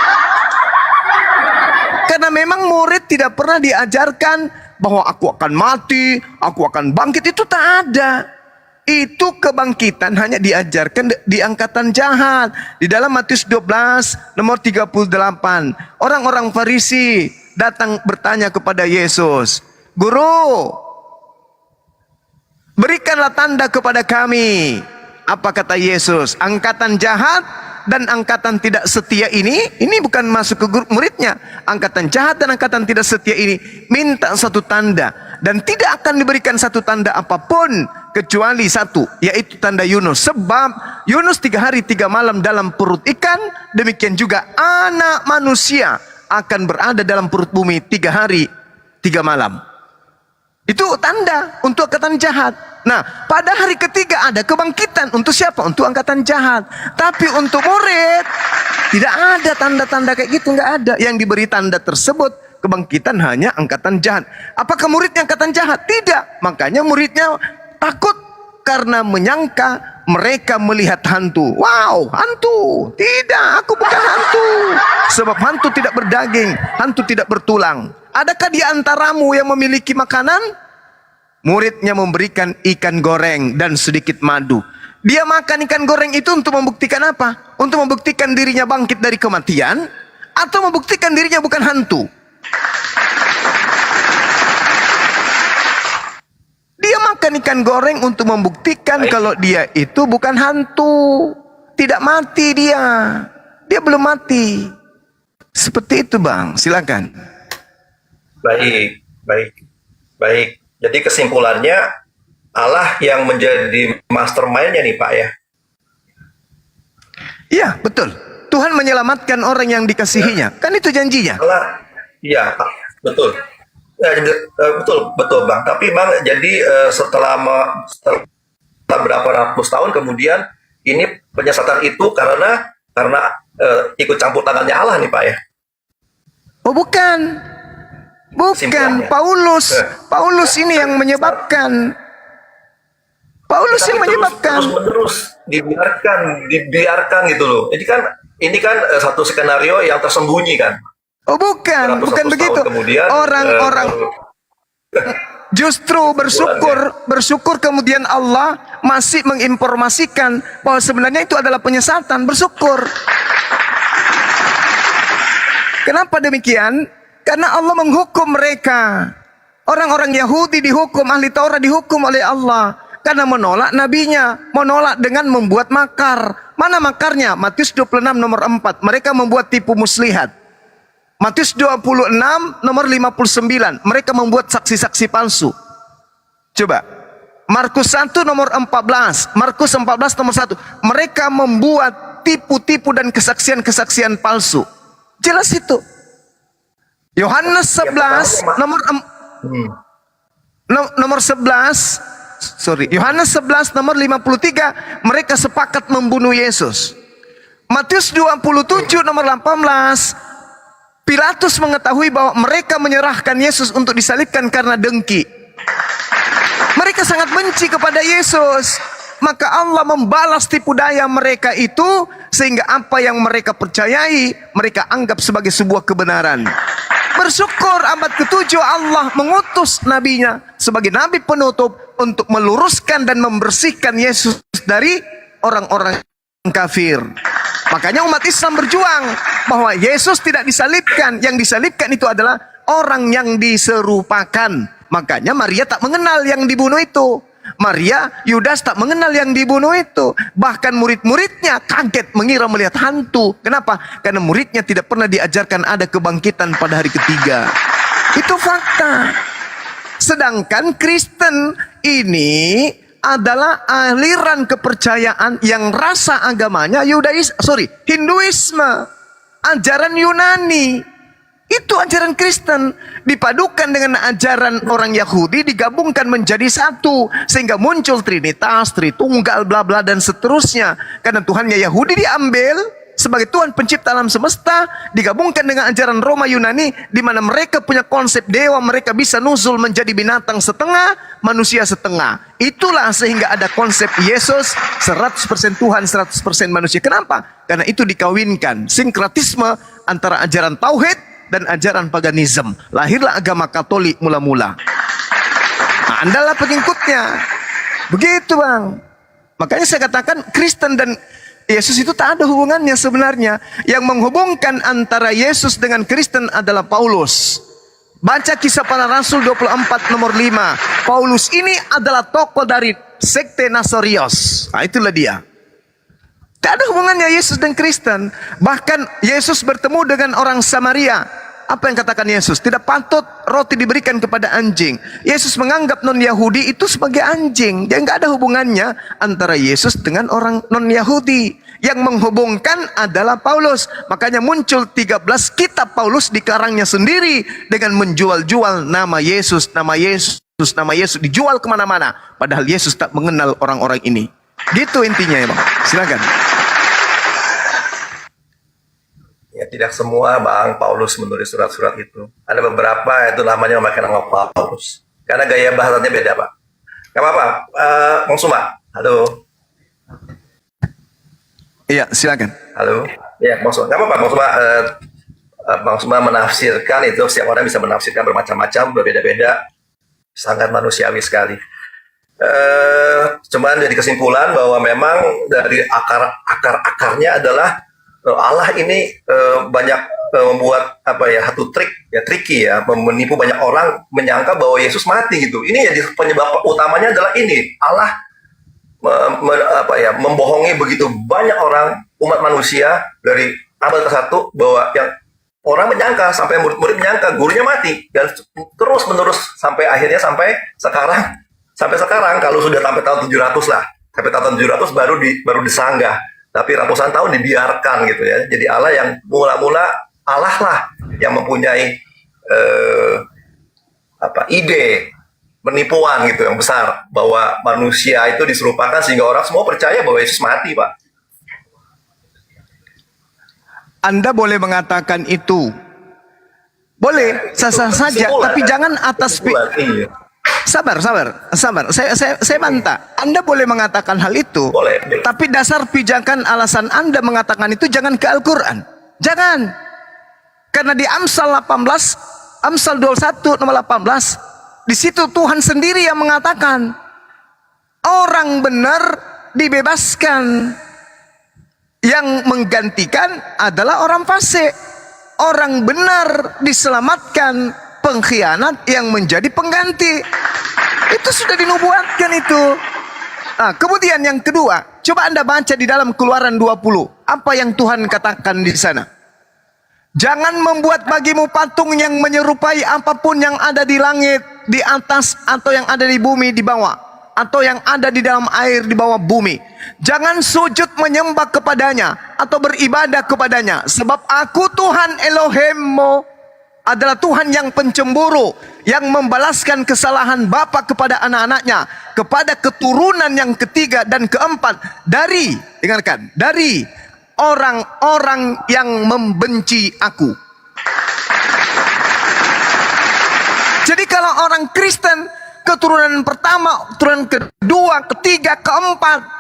Karena memang murid tidak pernah diajarkan bahwa aku akan mati, aku akan bangkit. Itu tak ada. Itu kebangkitan hanya diajarkan di angkatan jahat. Di dalam Matius 12 nomor 38. Orang-orang Farisi datang bertanya kepada Yesus, Guru, berikanlah tanda kepada kami. Apa kata Yesus? Angkatan jahat dan angkatan tidak setia ini bukan masuk ke grup muridnya. Angkatan jahat dan angkatan tidak setia ini minta satu tanda, dan tidak akan diberikan satu tanda apapun kecuali satu, yaitu tanda Yunus. Sebab Yunus 3 hari 3 malam dalam perut ikan, demikian juga anak manusia akan berada dalam perut bumi 3 hari 3 malam. Itu tanda untuk angkatan jahat. Nah, pada hari ketiga ada kebangkitan. Untuk siapa? Untuk angkatan jahat. Tapi untuk murid tidak ada tanda-tanda kayak gitu, nggak ada. Yang diberi tanda tersebut kebangkitan hanya angkatan jahat. Apakah muridnya angkatan jahat? Tidak. Makanya muridnya takut karena menyangka mereka melihat hantu. Wow, hantu. Tidak, aku bukan hantu. Sebab hantu tidak berdaging, hantu tidak bertulang. Adakah di antaramu yang memiliki makanan? Muridnya memberikan ikan goreng dan sedikit madu. Dia makan ikan goreng itu untuk membuktikan apa? Untuk membuktikan dirinya bangkit dari kematian, atau membuktikan dirinya bukan hantu? Dia makan ikan goreng untuk membuktikan kalau dia itu bukan hantu. Tidak mati dia. Dia belum mati. Seperti itu, Bang. Silakan.
Baik. Jadi kesimpulannya, Allah yang menjadi mastermind-nya nih Pak ya?
Iya, betul. Tuhan menyelamatkan orang yang dikasihinya. Kan itu janjinya.
Allah, iya betul. Betul Bang. Tapi Bang, jadi setelah berapa ratus tahun kemudian, ini penyesatan itu karena ikut campur tangannya Allah nih Pak ya?
Oh bukan. Paulus ini yang menyebabkan. Paulus yang menyebabkan.
Terus dibiarkan gitu loh. Ini kan satu skenario yang tersembunyi kan.
Oh bukan begitu.
Kemudian,
Justru bersyukur kemudian Allah masih menginformasikan bahwa sebenarnya itu adalah penyesatan. Bersyukur. Kenapa demikian? Karena Allah menghukum mereka. Orang-orang Yahudi dihukum, ahli Taurat dihukum oleh Allah karena menolak nabinya, menolak dengan membuat makar. Mana makarnya? Matius 26 nomor 4. Mereka membuat tipu muslihat. Matius 26 nomor 59. Mereka membuat saksi-saksi palsu. Coba. Markus 1 nomor 14. Markus 14 nomor 1. Mereka membuat tipu-tipu dan kesaksian-kesaksian palsu. Jelas itu. Yohanes 11 nomor 11. Yohanes 11 nomor 53. Mereka sepakat membunuh Yesus. Matius 27 nomor 18. Pilatus mengetahui bahwa mereka menyerahkan Yesus untuk disalibkan karena dengki. Mereka sangat benci kepada Yesus. Maka Allah membalas tipu daya mereka itu, sehingga apa yang mereka percayai, mereka anggap sebagai sebuah kebenaran. Bersyukur abad ke-7 Allah mengutus nabinya sebagai nabi penutup untuk meluruskan dan membersihkan Yesus dari orang-orang kafir. Makanya umat Islam berjuang bahwa Yesus tidak disalibkan. Yang disalibkan itu adalah orang yang diserupakan. Makanya Maria tak mengenal yang dibunuh itu. Maria, Yudas tak mengenal yang dibunuh itu. Bahkan murid-muridnya kaget mengira melihat hantu. Kenapa? Karena muridnya tidak pernah diajarkan ada kebangkitan pada hari ketiga. Itu fakta. Sedangkan Kristen ini adalah aliran kepercayaan yang rasa agamanya Hinduisme, ajaran Yunani. Itu ajaran Kristen dipadukan dengan ajaran orang Yahudi, digabungkan menjadi satu sehingga muncul Trinitas, Tritunggal, bla bla dan seterusnya. Karena Tuhannya Yahudi diambil sebagai Tuhan pencipta alam semesta, digabungkan dengan ajaran Roma Yunani di mana mereka punya konsep dewa, mereka bisa nuzul menjadi binatang setengah, manusia setengah. Itulah sehingga ada konsep Yesus 100% Tuhan, 100% manusia. Kenapa? Karena itu dikawinkan sinkretisme antara ajaran tauhid dan ajaran paganisme. Lahirlah agama Katolik mula-mula. Nah, Andalah pengikutnya. Begitu, Bang. Makanya saya katakan Kristen dan Yesus itu tak ada hubungannya sebenarnya. Yang menghubungkan antara Yesus dengan Kristen adalah Paulus. Baca Kisah Para Rasul 24 nomor 5. Paulus ini adalah tokoh dari sekte Nasorios. Nah, itulah dia. Tak ada hubungannya Yesus dan Kristen. Bahkan Yesus bertemu dengan orang Samaria. Apa yang katakan Yesus? Tidak patut roti diberikan kepada anjing. Yesus menganggap non-Yahudi itu sebagai anjing. Dia nggak ada hubungannya antara Yesus dengan orang non-Yahudi. Yang menghubungkan adalah Paulus. Makanya muncul 13 kitab Paulus dikarangnya sendiri dengan menjual-jual nama Yesus, nama Yesus, nama Yesus dijual kemana-mana. Padahal Yesus tak mengenal orang-orang ini. Gitu intinya ya, Bang. Silakan.
Ya, tidak semua Bang Paulus menulis surat-surat itu. Ada beberapa itu namanya memakai nama Paulus. Karena gaya bahasanya beda, Pak. Gak apa-apa. Bang Suma, halo.
Iya, silakan.
Halo. Ya, Bang Suma. Gak apa-apa, Bang Suma. Bang Suma menafsirkan itu, setiap orang bisa menafsirkan bermacam-macam, berbeda-beda. Sangat manusiawi sekali. Cuman jadi kesimpulan bahwa memang dari akar-akarnya adalah Allah ini banyak membuat satu tricky ya, menipu banyak orang menyangka bahwa Yesus mati gitu. Ini jadi penyebab utamanya adalah ini, Allah membohongi begitu banyak orang, umat manusia dari abad ke-1 bahwa yang orang menyangka, sampai murid-murid menyangka gurunya mati, dan terus menerus sampai akhirnya sampai sekarang kalau sudah sampai tahun 700 lah, sampai tahun 700 baru disanggah. Tapi ratusan tahun dibiarkan gitu ya. Jadi Allah yang mula-mula Allah lah yang mempunyai ide penipuan gitu yang besar bahwa manusia itu diserupakan sehingga orang semua percaya bahwa Yesus mati, Pak.
Anda boleh mengatakan itu. Boleh, sah-sah saja, tapi jangan atas Sabar. Saya bantah. Anda boleh mengatakan hal itu.
Boleh.
Tapi dasar pijakan alasan Anda mengatakan itu jangan ke Al-Quran. Jangan. Karena di Amsal 21 nomor 18, Di situ Tuhan sendiri yang mengatakan, orang benar dibebaskan, yang menggantikan adalah orang fasik. Orang benar diselamatkan, pengkhianat yang menjadi pengganti. Itu sudah dinubuatkan itu. Nah, kemudian yang kedua, coba Anda baca di dalam Keluaran 20. Apa yang Tuhan katakan di sana? Jangan membuat bagimu patung yang menyerupai apapun yang ada di langit, di atas, atau yang ada di bumi di bawah, atau yang ada di dalam air di bawah bumi. Jangan sujud menyembah kepadanya atau beribadah kepadanya, sebab aku Tuhan Elohimmu adalah Tuhan yang pencemburu, yang membalaskan kesalahan bapa kepada anak-anaknya, kepada keturunan yang ketiga dan keempat dari, dengarkan, dari orang-orang yang membenci aku. Jadi kalau orang Kristen keturunan pertama, keturunan kedua, ketiga, keempat,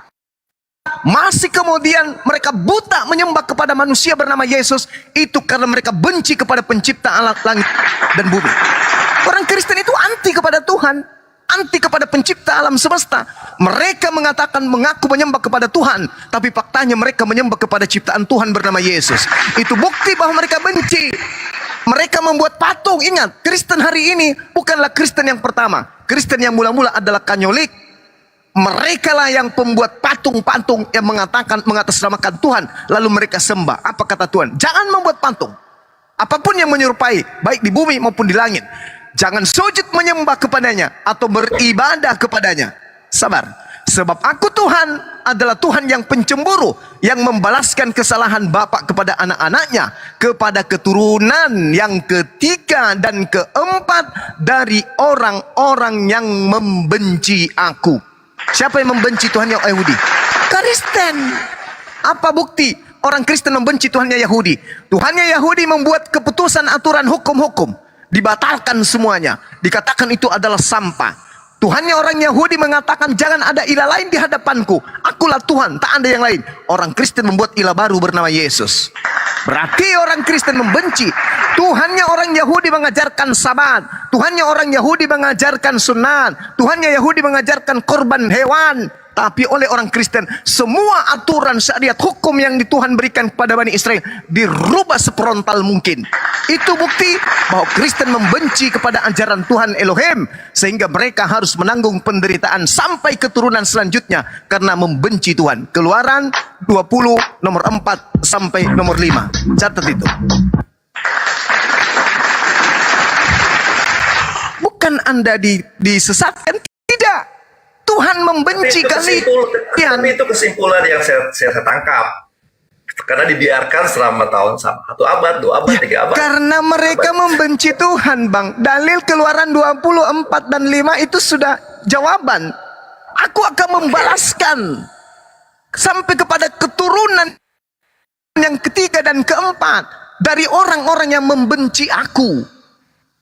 masih kemudian mereka buta menyembah kepada manusia bernama Yesus, itu karena mereka benci kepada pencipta alam langit dan bumi. Orang Kristen itu anti kepada Tuhan, anti kepada pencipta alam semesta. Mereka mengatakan mengaku menyembah kepada Tuhan, tapi faktanya mereka menyembah kepada ciptaan Tuhan bernama Yesus. Itu bukti bahwa mereka benci. Mereka membuat patung. Ingat, Kristen hari ini bukanlah Kristen yang pertama. Kristen yang mula-mula adalah Katolik. Mereka lah yang pembuat patung-patung yang mengatakan, mengatasnamakan Tuhan, lalu mereka sembah. Apa kata Tuhan? Jangan membuat patung. Apapun yang menyerupai, baik di bumi maupun di langit, jangan sujud menyembah kepadanya atau beribadah kepadanya. Sabar. Sebab aku Tuhan adalah Tuhan yang pencemburu, yang membalaskan kesalahan bapak kepada anak-anaknya, kepada keturunan yang ketiga dan keempat dari orang-orang yang membenci aku. Siapa yang membenci Tuhan yang Yahudi? Kristen. Apa bukti orang Kristen membenci Tuhannya Yahudi? Tuhannya Yahudi membuat keputusan, aturan, hukum-hukum, dibatalkan semuanya, dikatakan itu adalah sampah. Tuhannya orang Yahudi mengatakan jangan ada ilah lain di hadapanku, akulah Tuhan, tak ada yang lain. Orang Kristen membuat ilah baru bernama Yesus. Berarti orang Kristen membenci. Tuhannya orang Yahudi mengajarkan sabat, Tuhannya orang Yahudi mengajarkan sunat, Tuhannya Yahudi mengajarkan korban hewan. Tapi oleh orang Kristen, semua aturan syariat hukum yang Tuhan berikan kepada Bani Israel dirubah seperontal mungkin. Itu bukti bahwa Kristen membenci kepada ajaran Tuhan Elohim, sehingga mereka harus menanggung penderitaan sampai keturunan selanjutnya karena membenci Tuhan. Keluaran 20 nomor 4 sampai nomor 5. Catat itu. Bukan Anda disesatkan, tidak. Tuhan membenci kalian.
Tapi itu kesimpulan yang saya tangkap. Karena dibiarkan selama tahun, 1 abad, 2 abad, 3 abad.
Karena mereka membenci Tuhan, Bang. Dalil Keluaran 24 dan 5 itu sudah jawaban. Aku akan membalaskan sampai kepada keturunan yang ketiga dan keempat dari orang-orang yang membenci aku.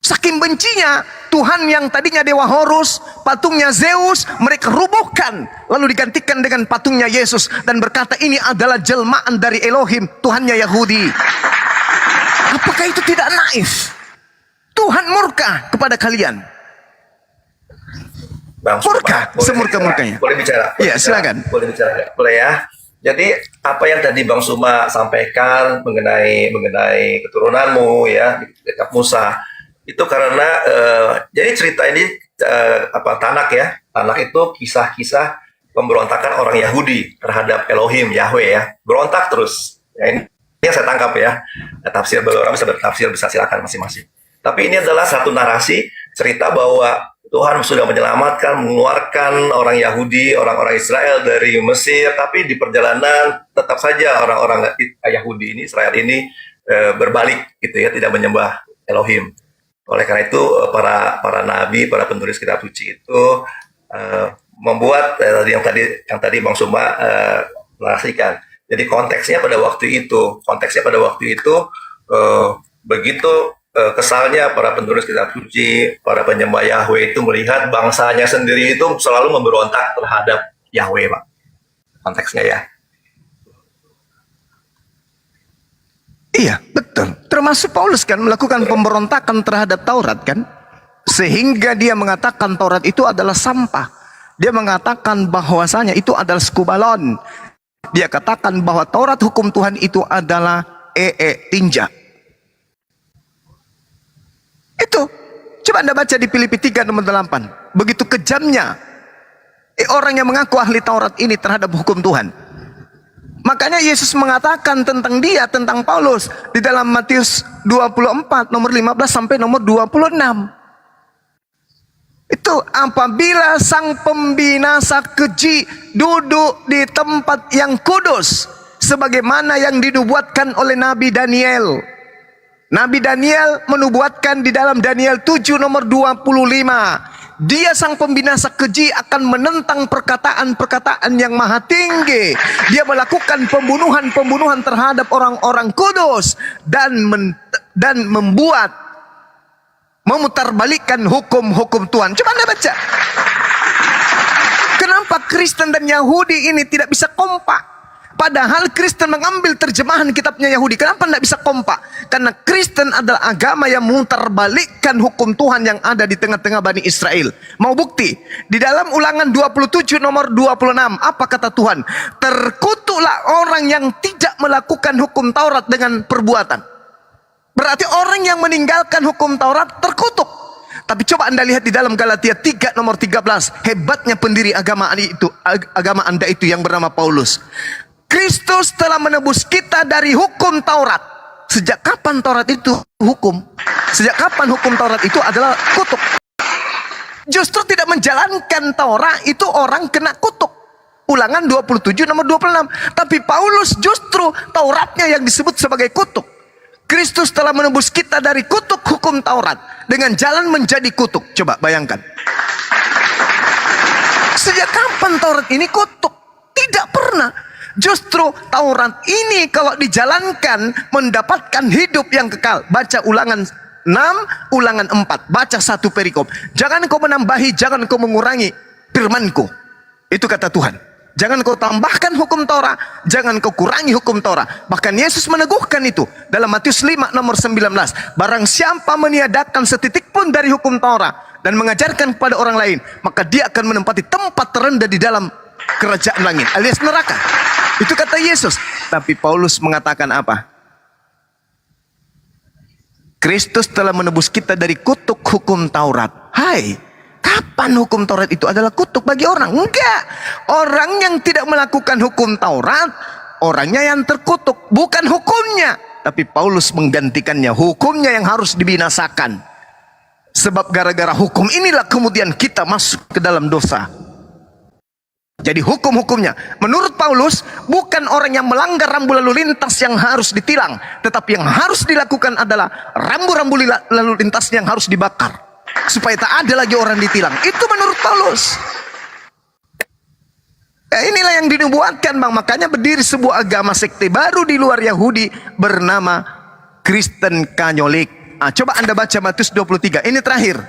Saking bencinya, Tuhan yang tadinya dewa Horus, patungnya Zeus, mereka rubuhkan, lalu digantikan dengan patungnya Yesus, dan berkata ini adalah jelmaan dari Elohim, Tuhannya Yahudi. Apakah itu tidak naif? Tuhan murka kepada kalian.
Bang,
Murka, semurka-murkanya.
Boleh bicara?
Iya, silakan.
Boleh bicara? Boleh ya. Jadi apa yang tadi Bang Suma sampaikan mengenai keturunanmu ya di kitab Musa, itu karena jadi cerita ini Tanak ya. Tanak itu kisah-kisah pemberontakan orang Yahudi terhadap Elohim, Yahweh ya. Berontak terus. Ya, ini yang saya tangkap ya. Tafsir orang bisa bertafsir, bisa silakan masing-masing. Tapi ini adalah satu narasi cerita bahwa Tuhan sudah menyelamatkan, mengeluarkan orang Yahudi, orang-orang Israel dari Mesir, tapi di perjalanan tetap saja orang-orang Yahudi ini, Israel ini berbalik gitu ya, tidak menyembah Elohim. Oleh karena itu para nabi, para penulis kitab suci itu membuat yang tadi Bang Suma narasikan. Jadi konteksnya pada waktu itu begitu kesalnya para penulis kitab suci, para penyembah Yahweh itu melihat bangsanya sendiri itu selalu memberontak terhadap Yahweh, Pak. Konteksnya ya.
Iya, betul. Termasuk Paulus kan melakukan pemberontakan terhadap Taurat kan. Sehingga dia mengatakan Taurat itu adalah sampah. Dia mengatakan bahwasanya itu adalah skubalon. Dia katakan bahwa Taurat hukum Tuhan itu adalah tinja. Itu. Coba Anda baca di Filipi 3 nomor 8. Begitu kejamnya orang yang mengaku ahli Taurat ini terhadap hukum Tuhan. Makanya Yesus mengatakan tentang dia, tentang Paulus di dalam Matius 24 nomor 15 sampai nomor 26. Itu apabila sang pembinasa keji duduk di tempat yang kudus, sebagaimana yang dinubuatkan oleh Nabi Daniel. Nabi Daniel menubuatkan di dalam Daniel 7 nomor 25. Dia sang pembinasa keji akan menentang perkataan-perkataan yang maha tinggi. Dia melakukan pembunuhan-pembunuhan terhadap orang-orang kudus dan memutarbalikkan hukum-hukum Tuhan. Coba Anda baca. Kenapa Kristen dan Yahudi ini tidak bisa kompak? Padahal Kristen mengambil terjemahan kitabnya Yahudi. Kenapa tidak bisa kompak? Karena Kristen adalah agama yang memutarbalikkan hukum Tuhan yang ada di tengah-tengah Bani Israel. Mau bukti? Di dalam Ulangan 27 nomor 26. Apa kata Tuhan? Terkutuklah orang yang tidak melakukan hukum Taurat dengan perbuatan. Berarti orang yang meninggalkan hukum Taurat terkutuk. Tapi coba Anda lihat di dalam Galatia 3 nomor 13. Hebatnya pendiri agama Anda itu yang bernama Paulus. Kristus telah menebus kita dari hukum Taurat. Sejak kapan Taurat itu hukum? Sejak kapan hukum Taurat itu adalah kutuk? Justru tidak menjalankan Taurat itu orang kena kutuk. Ulangan 27 nomor 26. Tapi Paulus justru Tauratnya yang disebut sebagai kutuk. Kristus telah menebus kita dari kutuk hukum Taurat dengan jalan menjadi kutuk. Coba bayangkan. Sejak kapan Taurat ini kutuk? Tidak pernah. Justru Taurat ini kalau dijalankan mendapatkan hidup yang kekal. Baca Ulangan 6, Ulangan 4. Baca satu perikop. Jangan kau menambahi, jangan kau mengurangi firmanku. Itu kata Tuhan. Jangan kau tambahkan hukum Taurat, jangan kau kurangi hukum Taurat. Bahkan Yesus meneguhkan itu dalam Matius 5 nomor 19. Barang siapa meniadakan setitik pun dari hukum Taurat dan mengajarkan kepada orang lain, maka dia akan menempati tempat terendah di dalam kerajaan langit, alias neraka. Itu kata Yesus. Tapi Paulus mengatakan apa? Kristus telah menebus kita dari kutuk hukum Taurat. Hai, kapan hukum Taurat itu adalah kutuk bagi orang? Enggak. Orang yang tidak melakukan hukum Taurat, orangnya yang terkutuk, bukan hukumnya. Tapi Paulus menggantikannya, hukumnya yang harus dibinasakan. Sebab gara-gara hukum inilah kemudian kita masuk ke dalam dosa. Jadi hukum-hukumnya menurut Paulus bukan orang yang melanggar rambu lalu lintas yang harus ditilang, tetapi yang harus dilakukan adalah rambu-rambu lalu lintas yang harus dibakar supaya tak ada lagi orang ditilang. Itu menurut Paulus. Inilah yang dinubuatkan, Bang. Makanya berdiri sebuah agama sekte baru di luar Yahudi bernama Kristen Katolik. Coba Anda baca Matius 23. Ini terakhir.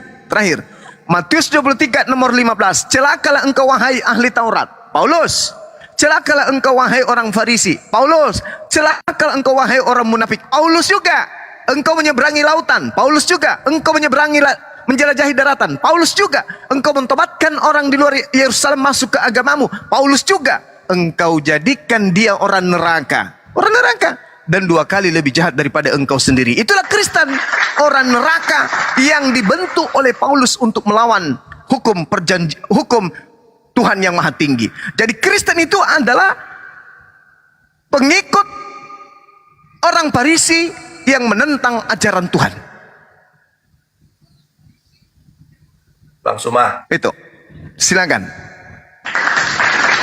Matius 23 nomor 15. Celakalah engkau wahai ahli Taurat. Paulus. Celakalah engkau wahai orang Farisi. Paulus. Celakalah engkau wahai orang munafik. Paulus juga. Engkau menyeberangi lautan. Paulus juga. Engkau menjelajahi daratan. Paulus juga. Engkau mentobatkan orang di luar Yerusalem masuk ke agamamu. Paulus juga. Engkau jadikan dia orang neraka. Orang neraka. Dan 2 kali lebih jahat daripada engkau sendiri. Itulah Kristen, orang neraka yang dibentuk oleh Paulus untuk melawan hukum Tuhan yang maha tinggi. Jadi Kristen itu adalah pengikut orang Farisi yang menentang ajaran Tuhan.
Bang Suma.
Itu. Silakan.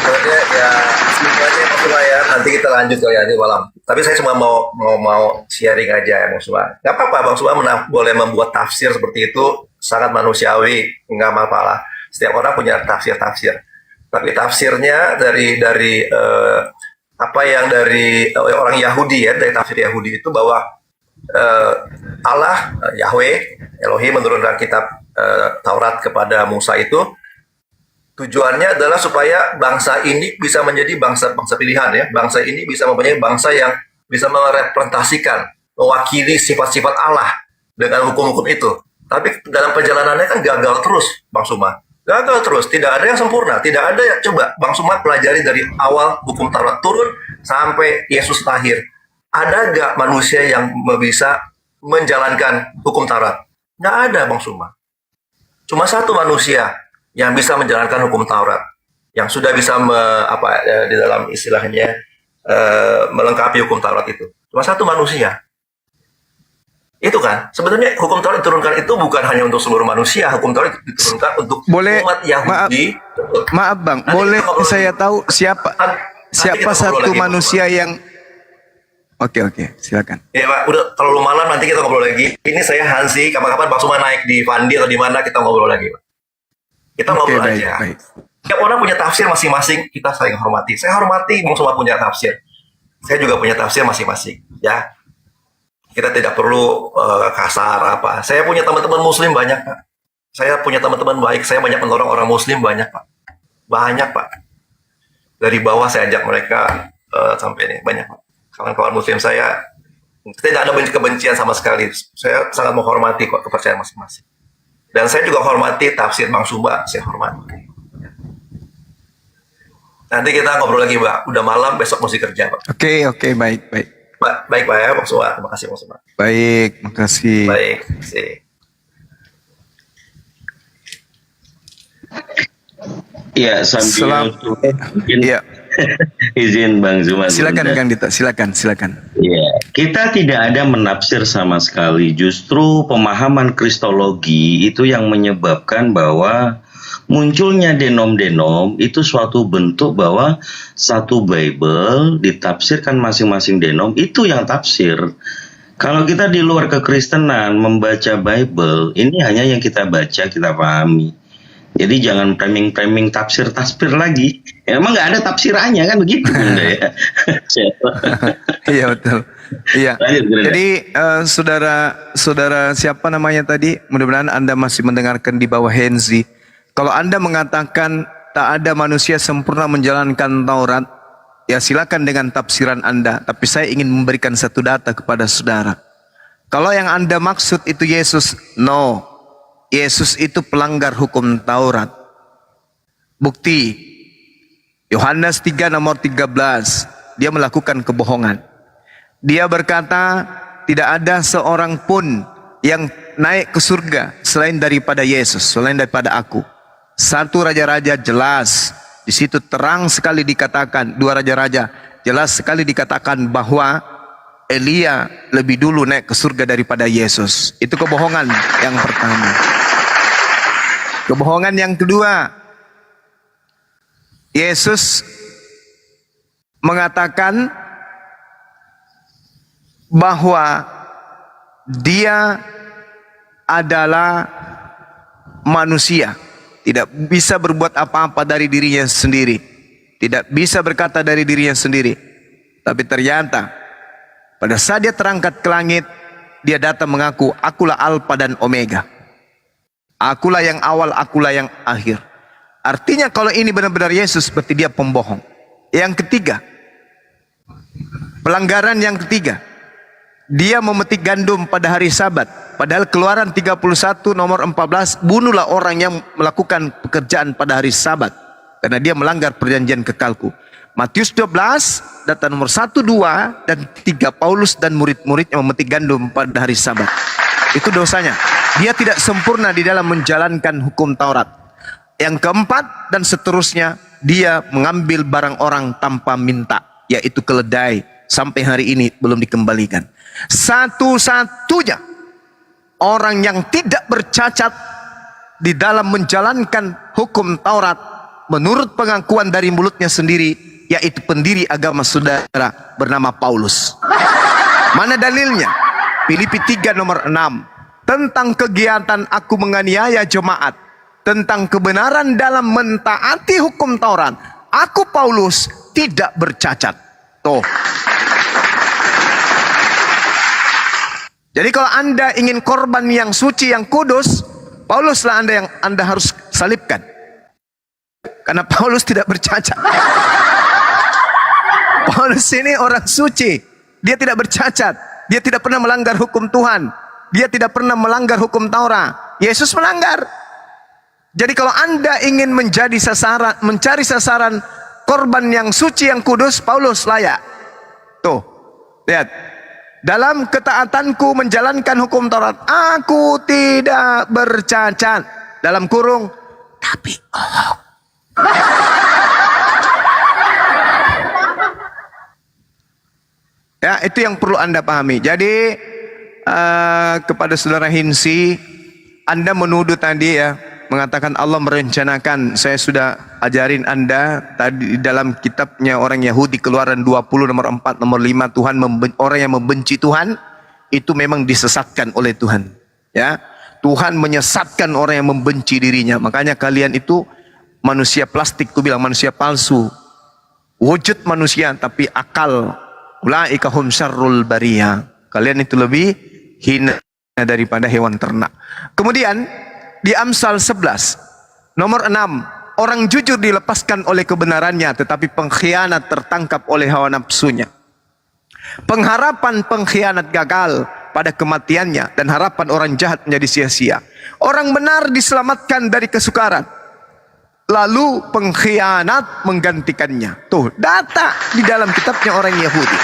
Sebenarnya ya semuanya Bang Suma ya. Nanti kita lanjut kali ya di malam. Tapi saya cuma mau sharing aja ya Bang Suma. Gak apa-apa Bang Suma boleh membuat tafsir seperti itu, sangat manusiawi, nggak masalah. Setiap orang punya tafsir. Tapi tafsirnya dari apa yang dari orang Yahudi ya, dari tafsir Yahudi itu bahwa Allah Yahweh Elohim menurunkan kitab Taurat kepada Musa itu tujuannya adalah supaya bangsa ini bisa menjadi bangsa pilihan ya. Bangsa ini bisa mempunyai bangsa yang bisa merepresentasikan, mewakili sifat-sifat Allah dengan hukum-hukum itu. Tapi dalam perjalanannya kan gagal terus, Bang Suma. Gagal terus, tidak ada yang sempurna, tidak ada yang coba. Bang Suma pelajari dari awal hukum Taurat turun sampai Yesus lahir. Ada gak manusia yang bisa menjalankan hukum Taurat? Nggak ada, Bang Suma. Cuma satu manusia yang bisa menjalankan hukum Taurat, yang sudah bisa di dalam istilahnya melengkapi hukum Taurat itu. Cuma satu manusia. Itu kan, sebenarnya hukum Taurat diturunkan itu bukan hanya untuk seluruh manusia, hukum Taurat diturunkan untuk umat Yahudi.
Maaf Bang,
Nanti
boleh
kita ngobrol
saya
lagi.
tahu siapa
kita ngobrol
satu
lagi,
manusia yang Oke, silakan.
Ya Pak, udah terlalu malam, nanti kita ngobrol lagi. Ini saya Hansi, kapan-kapan Bang Suma naik di Fandi atau di mana, kita ngobrol lagi, Pak. Kita
Oke,
ngobrol
baik,
aja.
baik.
Setiap orang punya tafsir masing-masing, kita saling hormati. Saya hormati Bang Suma punya tafsir. Saya juga punya tafsir masing-masing, ya. Kita tidak perlu kasar apa. Saya punya teman-teman muslim banyak, Pak. Saya punya teman-teman baik, saya banyak menolong orang muslim banyak, Pak. Banyak, Pak. Dari bawah saya ajak mereka sampai ini, banyak, Pak. Kawan-kawan muslim saya tidak ada kebencian sama sekali. Saya sangat menghormati kok kepercayaan masing-masing. Dan saya juga hormati tafsir Bang Suma, saya hormati. Nanti kita ngobrol lagi, Pak. Udah malam, besok mesti kerja, Pak.
Oke, baik.
Baik, Pak ya, Bang Suma. Terima kasih, Bang Suma.
Baik, makasih.
Baik, terima kasih.
Iya, sambil mungkin
Iya,
izin Bang Zuma.
silakan
sebentar.
Kang Dita, silakan.
Iya, kita tidak ada menafsir sama sekali. Justru pemahaman kristologi itu yang menyebabkan bahwa munculnya denom-denom itu suatu bentuk bahwa satu Bible ditafsirkan masing-masing denom, itu yang tafsir. Kalau kita di luar kekristenan membaca Bible, ini hanya yang kita baca, kita pahami. Jadi jangan framing tafsir lagi. Emang nggak ada tafsirannya kan begitu, Bunda ya.
Iya betul. Iya.
Lanjut, Bunda.
Jadi saudara siapa namanya tadi? Mudah-mudahan Anda masih mendengarkan di bawah Henzi. Kalau Anda mengatakan tak ada manusia sempurna menjalankan Taurat, ya silakan dengan tafsiran Anda. Tapi saya ingin memberikan satu data kepada saudara. Kalau yang Anda maksud itu Yesus, no. Yesus itu pelanggar hukum Taurat. Bukti, Yohanes 3 nomor 13, dia melakukan kebohongan. Dia berkata, tidak ada seorang pun yang naik ke surga selain daripada Yesus, selain daripada aku. 1 Raja-Raja jelas, di situ terang sekali dikatakan, 2 Raja-Raja jelas sekali dikatakan bahwa Elia lebih dulu naik ke surga daripada Yesus. Itu kebohongan yang pertama. Kebohongan yang kedua, Yesus mengatakan bahwa dia adalah manusia, tidak bisa berbuat apa-apa dari dirinya sendiri, tidak bisa berkata dari dirinya sendiri. Tapi ternyata pada saat dia terangkat ke langit, dia datang mengaku, akulah Alfa dan Omega. Akulah yang awal, akulah yang akhir. Artinya kalau ini benar-benar Yesus, berarti dia pembohong. Yang ketiga, pelanggaran yang ketiga, dia memetik gandum pada hari Sabat. Padahal Keluaran 31 nomor 14, bunuhlah orang yang melakukan pekerjaan pada hari Sabat, karena dia melanggar perjanjian kekalku. Matius 12, data nomor 1, 2, dan 3, Paulus dan murid-muridnya memetik gandum pada hari Sabat. Itu dosanya. Dia tidak sempurna di dalam menjalankan hukum Taurat. Yang keempat dan seterusnya, dia mengambil barang orang tanpa minta, yaitu keledai. Sampai hari ini belum dikembalikan. Satu-satunya orang yang tidak bercacat di dalam menjalankan hukum Taurat, menurut pengakuan dari mulutnya sendiri, yaitu pendiri agama saudara bernama Paulus. Mana dalilnya? Filipi 3 nomor 6. Tentang kegiatan aku menganiaya jemaat, tentang kebenaran dalam mentaati hukum Taurat, aku Paulus tidak bercacat. Tuh. Jadi kalau Anda ingin korban yang suci, yang kudus, Pauluslah Anda harus salibkan. Karena Paulus tidak bercacat. Paulus ini orang suci. Dia tidak bercacat. Dia tidak pernah melanggar hukum Tuhan. Dia tidak pernah melanggar hukum Taurat. Yesus melanggar. Jadi kalau Anda ingin menjadi sasaran, mencari sasaran korban yang suci, yang kudus, Paulus layak. Tuh, lihat. Dalam ketaatanku menjalankan hukum Taurat, aku tidak bercacat. Dalam kurung, tapi Allah. Ya, itu yang perlu Anda pahami. Jadi kepada saudara Hinsi, Anda menuduh tadi ya, mengatakan Allah merencanakan. Saya sudah ajarin Anda tadi di dalam kitabnya orang Yahudi, Keluaran 20 nomor 4 nomor 5, Tuhan orang yang membenci Tuhan itu memang disesatkan oleh Tuhan. Ya, Tuhan menyesatkan orang yang membenci dirinya. Makanya kalian itu manusia plastik, ku bilang manusia palsu. Wujud manusia tapi akal. Ulaika hum syarrul bariyah. Kalian itu lebih hina daripada hewan ternak. Kemudian di Amsal 11 nomor 6, orang jujur dilepaskan oleh kebenarannya, tetapi pengkhianat tertangkap oleh hawa nafsunya. Pengharapan pengkhianat gagal pada kematiannya, dan harapan orang jahat menjadi sia-sia. Orang benar diselamatkan dari kesukaran, lalu pengkhianat menggantikannya. Tuh data di dalam kitabnya orang Yahudi.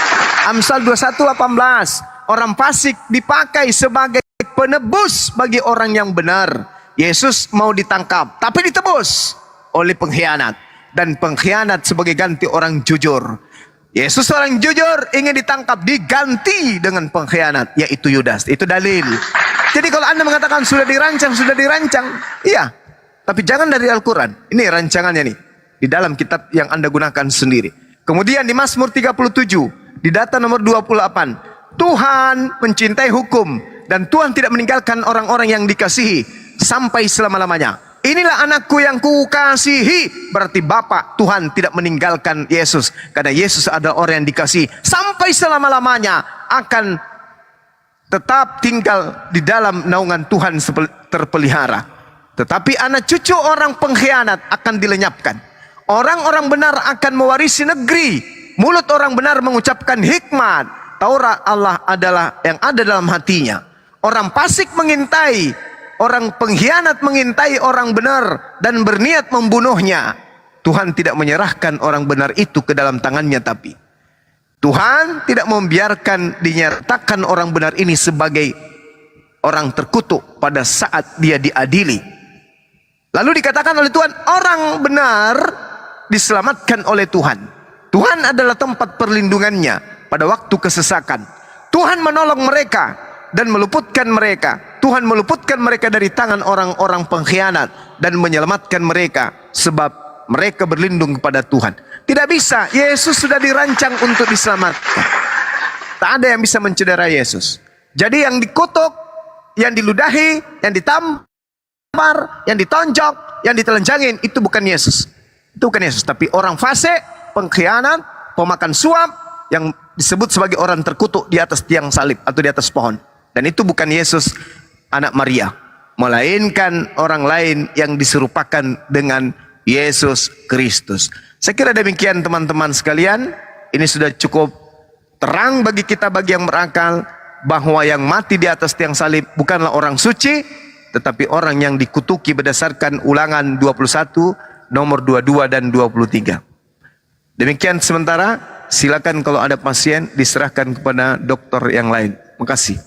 Amsal 21:18, orang fasik dipakai sebagai penebus bagi orang yang benar. Yesus mau ditangkap, tapi ditebus oleh pengkhianat. Dan pengkhianat sebagai ganti orang jujur. Yesus orang jujur ingin ditangkap, diganti dengan pengkhianat, yaitu Yudas. Itu dalil. Jadi kalau Anda mengatakan sudah dirancang, iya. Tapi jangan dari Al-Quran. Ini rancangannya nih, di dalam kitab yang Anda gunakan sendiri. Kemudian di Mazmur 37, di data nomor 28, Tuhan mencintai hukum, dan Tuhan tidak meninggalkan orang-orang yang dikasihi sampai selama-lamanya. Inilah anakku yang kukasihi. Berarti Bapa Tuhan tidak meninggalkan Yesus, karena Yesus adalah orang yang dikasihi sampai selama-lamanya, akan tetap tinggal di dalam naungan Tuhan terpelihara. Tetapi anak cucu orang pengkhianat akan dilenyapkan. Orang-orang benar akan mewarisi negeri. Mulut orang benar mengucapkan hikmat. Taurat Allah adalah yang ada dalam hatinya. Orang fasik mengintai, orang pengkhianat mengintai orang benar dan berniat membunuhnya. Tuhan tidak menyerahkan orang benar itu ke dalam tangannya, tapi Tuhan tidak membiarkan dinyatakan orang benar ini sebagai orang terkutuk pada saat dia diadili. Lalu dikatakan oleh Tuhan, orang benar diselamatkan oleh Tuhan. Tuhan adalah tempat perlindungannya pada waktu kesesakan. Tuhan menolong mereka dan meluputkan mereka. Tuhan meluputkan mereka dari tangan orang-orang pengkhianat dan menyelamatkan mereka sebab mereka berlindung kepada Tuhan. Tidak bisa, Yesus sudah dirancang untuk diselamatkan. Tak ada yang bisa mencederai Yesus. Jadi yang dikutuk, yang diludahi, yang ditampar, yang ditonjok, yang ditelanjangin, itu bukan Yesus. Itu bukan Yesus, tapi orang fasik, pengkhianat, pemakan suap, yang disebut sebagai orang terkutuk di atas tiang salib atau di atas pohon. Dan itu bukan Yesus anak Maria, melainkan orang lain yang diserupakan dengan Yesus Kristus. Saya kira demikian teman-teman sekalian. Ini sudah cukup terang bagi kita, bagi yang berakal, bahwa yang mati di atas tiang salib bukanlah orang suci, tetapi orang yang dikutuki berdasarkan Ulangan 21 nomor 22 dan 23. Demikian sementara. Silakan kalau ada pasien diserahkan kepada dokter yang lain. Terima kasih.